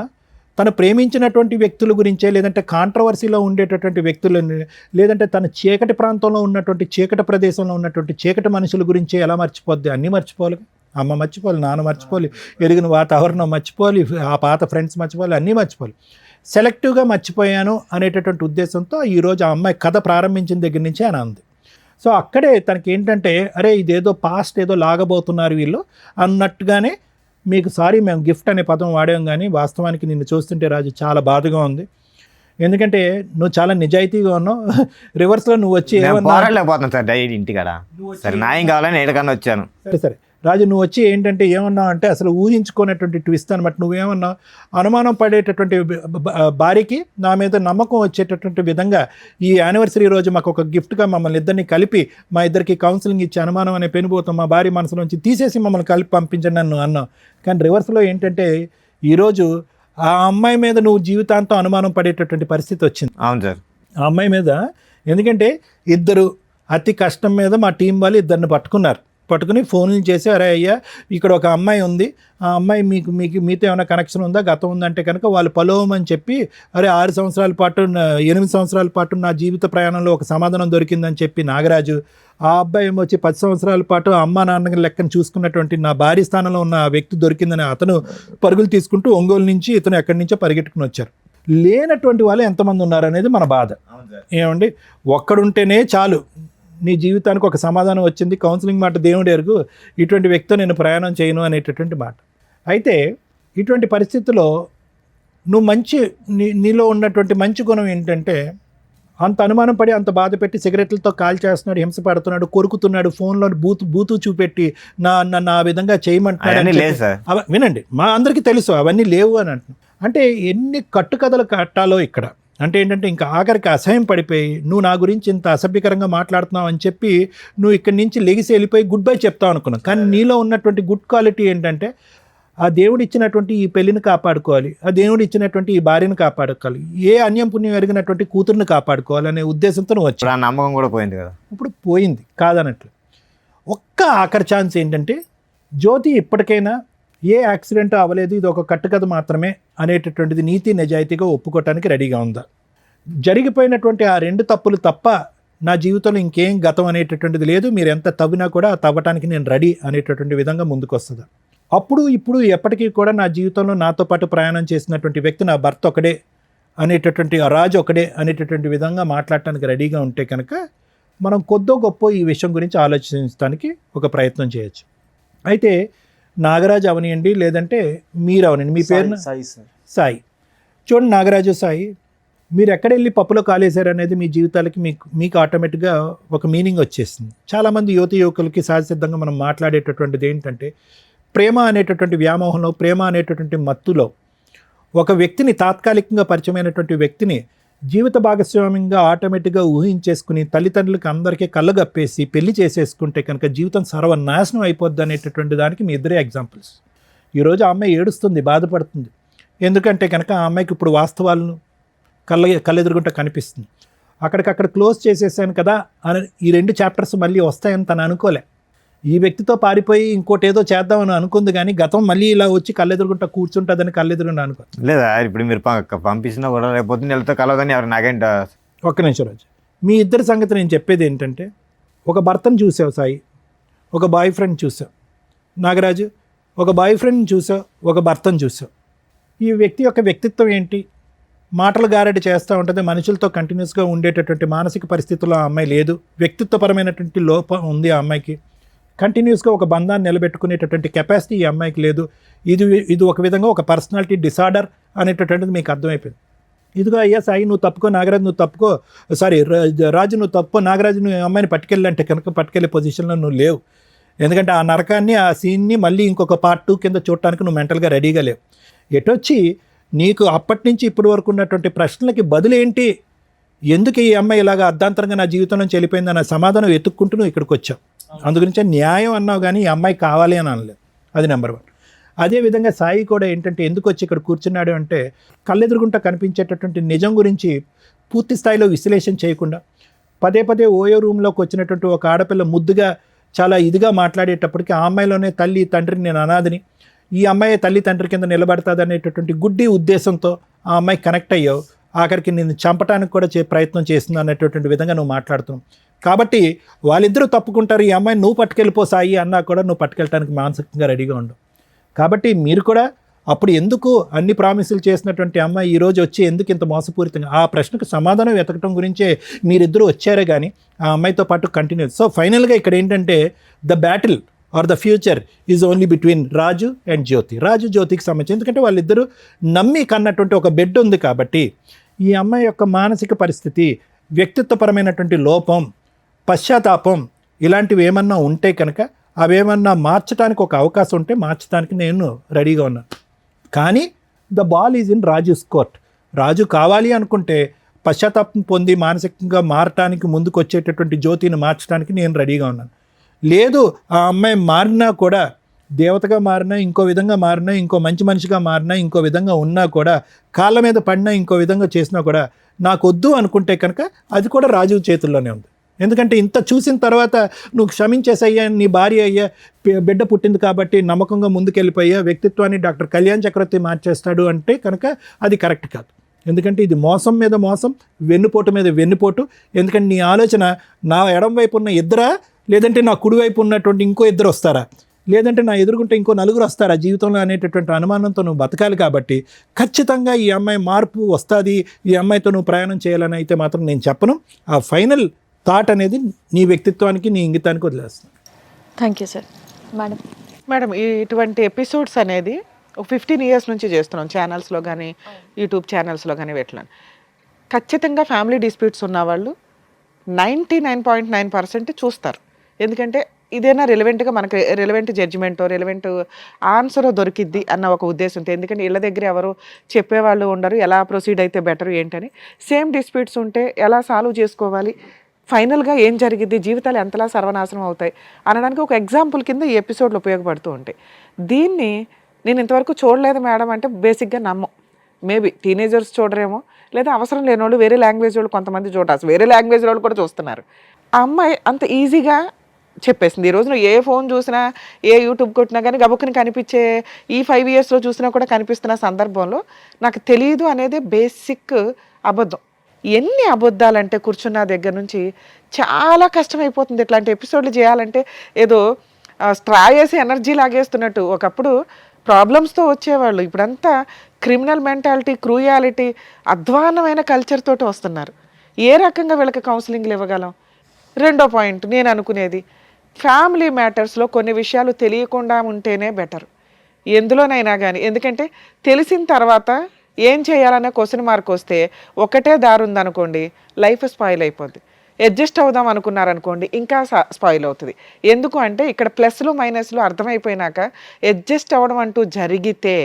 తను ప్రేమించినటువంటి వ్యక్తుల గురించే, లేదంటే కాంట్రవర్సీలో ఉండేటటువంటి వ్యక్తులని, లేదంటే తన చీకటి ప్రాంతంలో ఉన్నటువంటి, చీకటి ప్రదేశంలో ఉన్నటువంటి చీకటి మనుషుల గురించే ఎలా మర్చిపోద్ది? అన్నీ మర్చిపోవాలి. అమ్మ మర్చిపోవాలి, నాన్న మర్చిపోవాలి, ఎరిగిన వాతావరణం మర్చిపోవాలి, ఆ పాత ఫ్రెండ్స్ మర్చిపోవాలి, అన్నీ మర్చిపోవాలి. సెలెక్టివ్గా మర్చిపోయాను అనేటటువంటి ఉద్దేశంతో ఈరోజు ఆ అమ్మాయి కథ ప్రారంభించిన దగ్గర నుంచే అని అంది. సో అక్కడే తనకి ఏంటంటే, అరే ఇదేదో పాస్ట్ ఏదో లాగబోతున్నారు వీళ్ళు అన్నట్టుగానే, మీకు సారీ మేము గిఫ్ట్ అనే పదం వాడాం, కానీ వాస్తవానికి నిన్ను చూస్తుంటే రాజు చాలా బాధగా ఉంది. ఎందుకంటే నువ్వు చాలా నిజాయితీగా ఉన్నావు. రివర్స్లో నువ్వు వచ్చి పోరాడలేకపోతున్నాను సార్ డైలీ ఇంటికాడ. సరే న్యాయం కావాలని ఏడకన్నా వచ్చాను. సరే రాజు, నువ్వు వచ్చి ఏంటంటే ఏమన్నావు అంటే, అసలు ఊహించుకునేటువంటి ట్విస్ట్ అనమాట. నువ్వేమన్నావు, అనుమానం పడేటటువంటి భార్యకి నా మీద నమ్మకం వచ్చేటటువంటి విధంగా ఈ యానివర్సరీ రోజు మాకు ఒక గిఫ్ట్గా మమ్మల్ని ఇద్దరిని కలిపి, మా ఇద్దరికి కౌన్సిలింగ్ ఇచ్చి అనుమానం అనే పెనుభూతం మా భార్య మనసులోంచి తీసేసి మమ్మల్ని కలిపి పంపించండి అని అన్నావు. కానీ రివర్స్లో ఏంటంటే, ఈరోజు ఆ అమ్మాయి మీద నువ్వు జీవితాంతం అనుమానం పడేటటువంటి పరిస్థితి వచ్చింది. అవును సార్, ఆ అమ్మాయి మీద. ఎందుకంటే ఇద్దరు అతి కష్టం మీద మా టీం వాళ్ళు ఇద్దరిని పట్టుకుని ఫోన్లు చేసి, అరే అయ్యా ఇక్కడ ఒక అమ్మాయి ఉంది, ఆ అమ్మాయి మీతో ఏమైనా కనెక్షన్ ఉందా, గతం ఉందంటే కనుక వాళ్ళు పలోమని చెప్పి, అరే 8 సంవత్సరాల పాటు నా జీవిత ప్రయాణంలో ఒక సమాధానం దొరికిందని చెప్పి నాగరాజు, ఆ అబ్బాయి ఏమో వచ్చి 10 సంవత్సరాల పాటు అమ్మ నాన్న లెక్కను చూసుకున్నటువంటి నా భార్య స్థానంలో ఉన్న ఆ వ్యక్తి దొరికిందని అతను పరుగులు తీసుకుంటూ ఒంగోలు నుంచి ఇతను ఎక్కడి నుంచో పరిగెట్టుకుని వచ్చారు. లేనటువంటి వాళ్ళు ఎంతమంది ఉన్నారనేది మన బాధ. ఏమండి, ఒక్కడుంటేనే చాలు, నీ జీవితానికి ఒక సమాధానం వచ్చింది, కౌన్సిలింగ్ మాట దేవుడు ఎరుగు, ఇటువంటి వ్యక్తితో నేను ప్రయాణం చేయను అనేటటువంటి మాట. అయితే ఇటువంటి పరిస్థితుల్లో నువ్వు నీలో ఉన్నటువంటి మంచి గుణం ఏంటంటే, అంత అనుమానం పడి, అంత బాధ పెట్టి, సిగరెట్లతో కాల్ చేస్తున్నాడు, హింస పడుతున్నాడు, కొరుకుతున్నాడు, ఫోన్లో బూతు చూపెట్టి నా విధంగా చేయమంటున్నాడు. వినండి, మా అందరికీ తెలుసు అవన్నీ లేవు అని అంటున్నాను. అంటే ఎన్ని కట్టుకథలు కట్టాలో ఇక్కడ. అంటే ఏంటంటే ఇంకా ఆఖరికి అసహ్యం పడిపోయి నువ్వు నా గురించి ఇంత అసభ్యకరంగా మాట్లాడుతున్నావు అని చెప్పి నువ్వు ఇక్కడి నుంచి లెగిసి వెళ్ళిపోయి గుడ్ బై చెప్తావు అనుకున్నావు. కానీ నీలో ఉన్నటువంటి గుడ్ క్వాలిటీ ఏంటంటే ఆ దేవుడు ఇచ్చినటువంటి ఈ పెళ్లిని కాపాడుకోవాలి, ఆ దేవుడు ఇచ్చినటువంటి ఈ భార్యను కాపాడుకోవాలి, ఏ అన్యం పుణ్యం ఎరిగినటువంటి కూతురుని కాపాడుకోవాలనే ఉద్దేశంతో నువ్వు వచ్చావు. ఇప్పుడు ఆ నమ్మకం కూడా పోయింది కదా. ఇప్పుడు పోయింది కాదనట్లు. ఒక్క ఆఖరి ఛాన్స్ ఏంటంటే జ్యోతి ఇప్పటికైనా ఏ యాక్సిడెంట్ అవ్వలేదు, ఇది ఒక కట్టుకథ మాత్రమే అనేటటువంటిది నీతి నిజాయితీగా ఒప్పుకోవటానికి రెడీగా ఉందా? జరిగిపోయినటువంటి ఆ 2 తప్పులు తప్ప నా జీవితంలో ఇంకేం గతం అనేటటువంటిది లేదు, మీరు ఎంత తవ్వినా కూడా తవ్వటానికి నేను రెడీ అనేటటువంటి విధంగా ముందుకు వస్తుందా? అప్పుడు ఇప్పుడు ఎప్పటికీ కూడా నా జీవితంలో నాతో పాటు ప్రయాణం చేసినటువంటి వ్యక్తి నా భర్త ఒకడే అనేటటువంటి ఆ రాజు ఒకడే అనేటటువంటి విధంగా మాట్లాడటానికి రెడీగా ఉంటే కనుక మనం కొద్దో గొప్ప ఈ విషయం గురించి ఆలోచించడానికి ఒక ప్రయత్నం చేయొచ్చు. అయితే నాగరాజు అవనియండి, లేదంటే మీరు అవనండి, మీ పేరు సాయి. చూడండి నాగరాజు, సాయి, మీరు ఎక్కడెళ్ళి పప్పులో కాలేశారు అనేది మీ జీవితాలకి మీకు ఆటోమేటిక్గా ఒక మీనింగ్ వచ్చేస్తుంది. చాలామంది యువకులకి సహజసిద్ధంగా మనం మాట్లాడేటటువంటిది ఏంటంటే ప్రేమ అనేటటువంటి వ్యామోహంలో, ప్రేమ అనేటటువంటి మత్తులో ఒక వ్యక్తిని, తాత్కాలికంగా పరిచయమైనటువంటి వ్యక్తిని జీవిత భాగస్వామ్యంగా ఆటోమేటిక్గా ఊహించేసుకుని తల్లిదండ్రులకి అందరికీ కళ్ళగప్పేసి పెళ్లి చేసేసుకుంటే కనుక జీవితం సర్వనాశనం అయిపోద్ది అనేటటువంటి దానికి మీ ఇద్దరే ఎగ్జాంపుల్స్. ఈరోజు ఆ అమ్మాయి ఏడుస్తుంది, బాధపడుతుంది. ఎందుకంటే కనుక ఆ అమ్మాయికి ఇప్పుడు వాస్తవాలను కళ్ళెదురుగుంట కనిపిస్తుంది. అక్కడికక్కడ క్లోజ్ చేసేసాను కదా అని ఈ 2 చాప్టర్స్ మళ్ళీ వస్తాయని తను అనుకోలే. ఈ వ్యక్తితో పారిపోయి ఇంకోటి ఏదో చేద్దామని అనుకుంది, కానీ గతం మళ్ళీ ఇలా వచ్చి కళ్ళెదురుగుంట కూర్చుంటుందని కళ్ళెదురుగుంట అనుకో. లేదా ఇప్పుడు మీరు పంపించినా కూడా రేపు వెళ్తే కలవదని ఎవరు నాకేంట. ఒక్క నిమిషం రాజు, మీ ఇద్దరి సంగతి నేను చెప్పేది ఏంటంటే ఒక భర్తను చూసావు సాయి, ఒక బాయ్ ఫ్రెండ్ చూసావు నాగరాజు, ఒక బాయ్ ఫ్రెండ్ని చూసావు, ఒక భర్తను చూసావు. ఈ వ్యక్తి యొక్క వ్యక్తిత్వం ఏంటి? మాటలు గారడి చేస్తూ ఉంటుంది, మనుషులతో కంటిన్యూస్గా ఉండేటటువంటి మానసిక పరిస్థితుల్లో ఆ అమ్మాయి లేదు, వ్యక్తిత్వపరమైనటువంటి లోపం ఉంది ఆ అమ్మాయికి, కంటిన్యూస్గా ఒక బంధాన్ని నిలబెట్టుకునేటటువంటి కెపాసిటీ ఈ అమ్మాయికి లేదు. ఇది ఒక విధంగా ఒక పర్సనాలిటీ డిసార్డర్ అనేటటువంటిది మీకు అర్థమైపోయింది. ఇదిగో అయ్యా సాయి నువ్వు తప్పుకో, నాగరాజు నువ్వు తప్పుకో, రాజు నువ్వు తప్పుకో, నాగరాజు నువ్వు అమ్మాయిని పట్టుకెళ్ళంటే కనుక పట్టుకెళ్ళే పొజిషన్లో నువ్వు లేవు. ఎందుకంటే ఆ నరకాన్ని, ఆ సీన్ని మళ్ళీ ఇంకొక పార్ట్ 2 కింద చూడటానికి నువ్వు మెంటల్గా రెడీగా లేవు. ఎటొచ్చి నీకు అప్పటి నుంచి ఇప్పటి వరకు ఉన్నటువంటి ప్రశ్నలకి బదులేంటి, ఎందుకు ఈ అమ్మాయి ఇలాగా అర్ధాంతరంగా నా జీవితం నుంచి వెళ్ళిపోయింది అన్న సమాధానం వెతుక్కుంటూ నువ్వు ఇక్కడికి వచ్చావు. అందుగురించే న్యాయం అన్నావు, కానీ ఈ అమ్మాయి కావాలి అని అనలేదు. అది నెంబర్ 1. అదేవిధంగా సాయి కూడా ఏంటంటే ఎందుకు వచ్చి ఇక్కడ కూర్చున్నాడు అంటే కళ్ళెదురుగుంట కనిపించేటటువంటి నిజం గురించి పూర్తి స్థాయిలో విశ్లేషణ చేయకుండా పదే పదే ఓయో రూమ్లోకి వచ్చినటువంటి ఒక ఆడపిల్ల ముద్దుగా చాలా ఇదిగా మాట్లాడేటప్పటికి ఆ అమ్మాయిలోనే తల్లి తండ్రిని నేను అనాథని, ఈ అమ్మాయి తల్లి తండ్రి కింద నిలబడుతుంది అనేటటువంటి గుడ్డి ఉద్దేశంతో ఆ అమ్మాయి కనెక్ట్ అయ్యావు. ఆఖరికి నేను చంపడానికి కూడా ప్రయత్నం చేస్తుంది అనేటటువంటి విధంగా నువ్వు మాట్లాడుతున్నావు. కాబట్టి వాళ్ళిద్దరూ తప్పుకుంటారు, ఈ అమ్మాయిని నువ్వు పట్టుకెళ్ళిపో సాయి అన్నా కూడా నువ్వు పట్టుకెళ్ళడానికి మానసికంగా రెడీగా ఉండవు. కాబట్టి మీరు కూడా అప్పుడు ఎందుకు అన్ని ప్రామిసులు చేసినటువంటి అమ్మాయి ఈరోజు వచ్చి ఎందుకు ఇంత మోసపూరితంగా, ఆ ప్రశ్నకు సమాధానం వెతకడం గురించే మీరిద్దరూ వచ్చారే కానీ ఆ అమ్మాయితో పాటు కంటిన్యూ. సో ఫైనల్గా ఇక్కడ ఏంటంటే the battle or the future is only between Raju and Jyothi. Raju జ్యోతికి సంబంధించి, ఎందుకంటే వాళ్ళిద్దరూ నమ్మి కన్నటువంటి ఒక బెడ్ ఉంది కాబట్టి ఈ అమ్మాయి యొక్క మానసిక పరిస్థితి, వ్యక్తిత్వపరమైనటువంటి లోపం, పశ్చాత్తాపం ఇలాంటివి ఏమన్నా ఉంటే కనుక అవేమన్నా మార్చడానికి ఒక అవకాశం ఉంటే మార్చడానికి నేను రెడీగా ఉన్నాను. కానీ the ball is in Raju's court. Raju కావాలి అనుకుంటే పశ్చాత్తాపం పొంది మానసికంగా మారటానికి ముందుకు వచ్చేటటువంటి జ్యోతిని మార్చడానికి నేను రెడీగా ఉన్నాను. లేదు ఆ అమ్మాయి మారినా కూడా, దేవతగా మారినా, ఇంకో విధంగా మారినా, ఇంకో మంచి మనిషిగా మారినా, ఇంకో విధంగా ఉన్నా కూడా, కాళ్ళ మీద పడినా, ఇంకో విధంగా చేసినా కూడా నాకు వద్దు అనుకుంటే కనుక అది కూడా రాజు చేతుల్లోనే ఉంది. ఎందుకంటే ఇంత చూసిన తర్వాత నువ్వు క్షమించేసయ్యా, నీ భార్య అయ్యా, బిడ్డ పుట్టింది కాబట్టి నమ్మకంగా ముందుకెళ్ళిపోయా, వ్యక్తిత్వాన్ని డాక్టర్ కళ్యాణ్ చక్రవర్తి మార్చేస్తాడు అంటే కనుక అది కరెక్ట్ కాదు. ఎందుకంటే ఇది మోసం మీద మోసం, వెన్నుపోటు మీద వెన్నుపోటు. ఎందుకంటే నీ ఆలోచన నా ఎడం వైపు ఉన్న ఇద్దరా, లేదంటే నా కుడివైపు ఉన్నటువంటి ఇంకో ఇద్దరు వస్తారా, లేదంటే నా ఎదురుకుంటే ఇంకో 4 వస్తారా జీవితంలో అనేటటువంటి అనుమానంతో నువ్వు బతకాలి. కాబట్టి ఖచ్చితంగా ఈ అమ్మాయి మార్పు వస్తుంది, ఈ అమ్మాయితో నువ్వు ప్రయాణం చేయాలని అయితే మాత్రం నేను చెప్పను. ఆ ఫైనల్ థాట్ అనేది నీ వ్యక్తిత్వానికి, నీ ఇంగితానికి వదిలేస్తాను. Thank you sir. మేడం ఇటువంటి ఎపిసోడ్స్ అనేది ఒక 15 years నుంచి చేస్తున్నాం, ఛానల్స్లో కానీ యూట్యూబ్ ఛానల్స్లో కానీ పెట్టలేను. ఖచ్చితంగా ఫ్యామిలీ డిస్ప్యూట్స్ ఉన్నవాళ్ళు 99.9% చూస్తారు. ఎందుకంటే ఇదేనా రెలవెంట్గా మనకు రెలవెంట్ జడ్జిమెంటో రెలవెంట్ ఆన్సరో దొరికిద్ది అన్న ఒక ఉద్దేశంతో, ఎందుకంటే ఇళ్ళ దగ్గర ఎవరు చెప్పేవాళ్ళు ఉండరు, ఎలా ప్రొసీడ్ అయితే బెటర్ ఏంటని. సేమ్ డిస్ప్యూట్స్ ఉంటే ఎలా సాల్వ్ చేసుకోవాలి, ఫైనల్గా ఏం జరిగిద్ది, జీవితాలు ఎంతలా సర్వనాశనం అవుతాయి అనడానికి ఒక ఎగ్జాంపుల్ కింద ఈ ఎపిసోడ్లు ఉపయోగపడుతూ ఉంటాయి. దీన్ని నేను ఇంతవరకు చూడలేదు మేడం అంటే బేసిక్గా నమ్మం. మేబీ టీనేజర్స్ చూడరేమో, లేదా అవసరం లేని వాళ్ళు వేరే లాంగ్వేజ్ వాళ్ళు కొంతమంది చూడాల్సి, వేరే లాంగ్వేజ్ వాళ్ళు కూడా చూస్తున్నారు. ఆ అమ్మాయి అంత ఈజీగా చెప్పేసింది. ఈ రోజున ఏ ఫోన్ చూసినా, ఏ యూట్యూబ్ కొట్టినా కానీ గబుక్కుని కనిపించే, ఈ 5 yearsలో చూసినా కూడా కనిపిస్తున్న సందర్భంలో నాకు తెలియదు అనేది బేసిక్ అబద్ధం. ఎన్ని అబద్ధాలంటే కూర్చున్న దగ్గర నుంచి చాలా కష్టమైపోతుంది. ఇట్లాంటి ఎపిసోడ్లు చేయాలంటే ఏదో స్ట్రా వేసి ఎనర్జీ లాగేస్తున్నట్టు. ఒకప్పుడు ప్రాబ్లమ్స్తో వచ్చేవాళ్ళు, ఇప్పుడంతా క్రిమినల్ మెంటాలిటీ, క్రూయాలిటీ, అధ్వాన్నమైన కల్చర్ తోటి వస్తున్నారు. ఏ రకంగా వీళ్ళకి కౌన్సిలింగ్లు ఇవ్వగలం? రెండో పాయింట్ నేను అనుకునేది, ఫ్యామిలీ మ్యాటర్స్లో కొన్ని విషయాలు తెలియకుండా ఉంటేనే బెటర్ ఎందులోనైనా కానీ. ఎందుకంటే తెలిసిన తర్వాత ఏం చేయాలనే క్వశ్చన్ మార్క్ వస్తే ఒకటే దారి ఉందనుకోండి, లైఫ్ స్పాయిల్ అయిపోద్ది. అడ్జస్ట్ అవుదాం అనుకున్నారనుకోండి, ఇంకా స్పాయిల్ అవుతుంది. ఎందుకు అంటే ఇక్కడ ప్లస్లు మైనస్లు అర్థమైపోయినాక అడ్జస్ట్ అవ్వడం అంటూ జరిగితే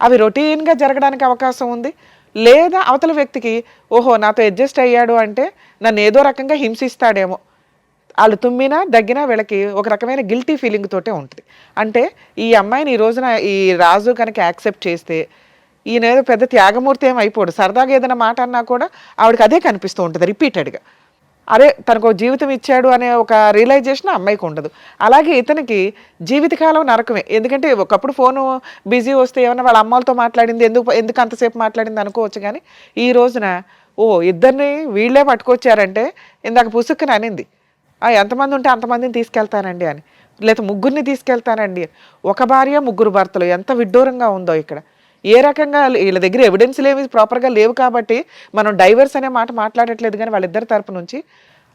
అవి రొటీన్గా జరగడానికి అవకాశం ఉంది. లేదా అవతల వ్యక్తికి ఓహో నాతో అడ్జస్ట్ అయ్యాడు అంటే నన్ను ఏదో రకంగా హింసిస్తాడేమో, వాళ్ళు తుమ్మినా దగ్గినా వీళ్ళకి ఒక రకమైన గిల్టీ ఫీలింగ్ తోటే ఉంటుంది. అంటే ఈ అమ్మాయిని ఈ రోజున ఈ రాజు కనుక యాక్సెప్ట్ చేస్తే ఈయన ఏదో పెద్ద త్యాగమూర్తి ఏం అయిపోడు. సరదాగా ఏదైనా మాట అన్నా కూడా ఆవిడకి అదే కనిపిస్తూ ఉంటుంది రిపీటెడ్గా. అరే తనకు జీవితం ఇచ్చాడు అనే ఒక రియలైజేషన్ అమ్మాయికి ఉండదు. అలాగే ఇతనికి జీవితకాలం నరకమే. ఎందుకంటే ఒకప్పుడు ఫోను బిజీ వస్తే ఏమన్నా వాళ్ళ అమ్మలతో మాట్లాడింది, ఎందుకు అంతసేపు మాట్లాడింది అనుకోవచ్చు. కానీ ఈ రోజున ఇద్దరిని వీళ్ళే పట్టుకొచ్చారంటే ఇందాక పుసుక్కుని అనింది, ఎంతమంది ఉంటే అంతమందిని తీసుకెళ్తానండి అని, లేదా ముగ్గురిని తీసుకెళ్తానండి అని. ఒక భార్య ముగ్గురు భర్తలు, ఎంత విడ్డూరంగా ఉందో ఇక్కడ. ఏ రకంగా వీళ్ళ దగ్గర ఎవిడెన్స్లు ఏమి ప్రాపర్గా లేవు కాబట్టి మనం డైవర్స్ అనే మాట మాట్లాడట్లేదు. కానీ వాళ్ళిద్దరి తరపు నుంచి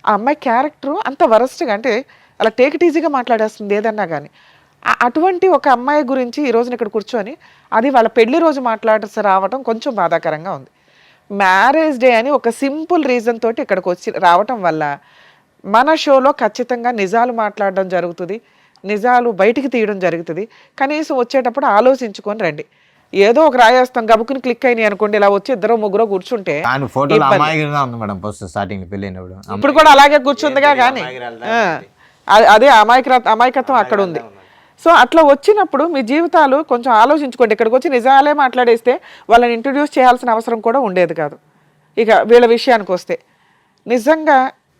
ఆ అమ్మాయి క్యారెక్టరు అంత వరస్ట్గా, అంటే అలా టేక్ ఇట్ ఈజీగా మాట్లాడేస్తుంది ఏదన్నా కానీ. అటువంటి ఒక అమ్మాయి గురించి ఈ రోజున ఇక్కడ కూర్చొని అది వాళ్ళ పెళ్లి రోజు మాట్లాడాల్సి రావటం కొంచెం బాధాకరంగా ఉంది. మ్యారేజ్ డే అని ఒక సింపుల్ రీజన్ తోటి ఇక్కడికి వచ్చి రావటం వల్ల మన షోలో ఖచ్చితంగా నిజాలు మాట్లాడడం జరుగుతుంది, నిజాలు బయటికి తీయడం జరుగుతుంది. కనీసం వచ్చేటప్పుడు ఆలోచించుకొని రండి. ఏదో ఒక రాయేస్తాం గబుకుని క్లిక్ అయినాయి అనుకోండి, ఇలా వచ్చి ఇద్దరు ముగ్గురు కూర్చుంటే ఇప్పుడు కూడా అలాగే కూర్చుందిగా. కానీ అదే అమాయకత్వం అక్కడ ఉంది. సో అట్లా వచ్చినప్పుడు మీ జీవితాలు కొంచెం ఆలోచించుకోండి. ఇక్కడికి వచ్చి నిజాలే మాట్లాడేస్తే వాళ్ళని ఇంట్రడ్యూస్ చేయాల్సిన అవసరం కూడా ఉండేది కాదు. ఇక వీళ్ళ విషయానికి వస్తే నిజంగా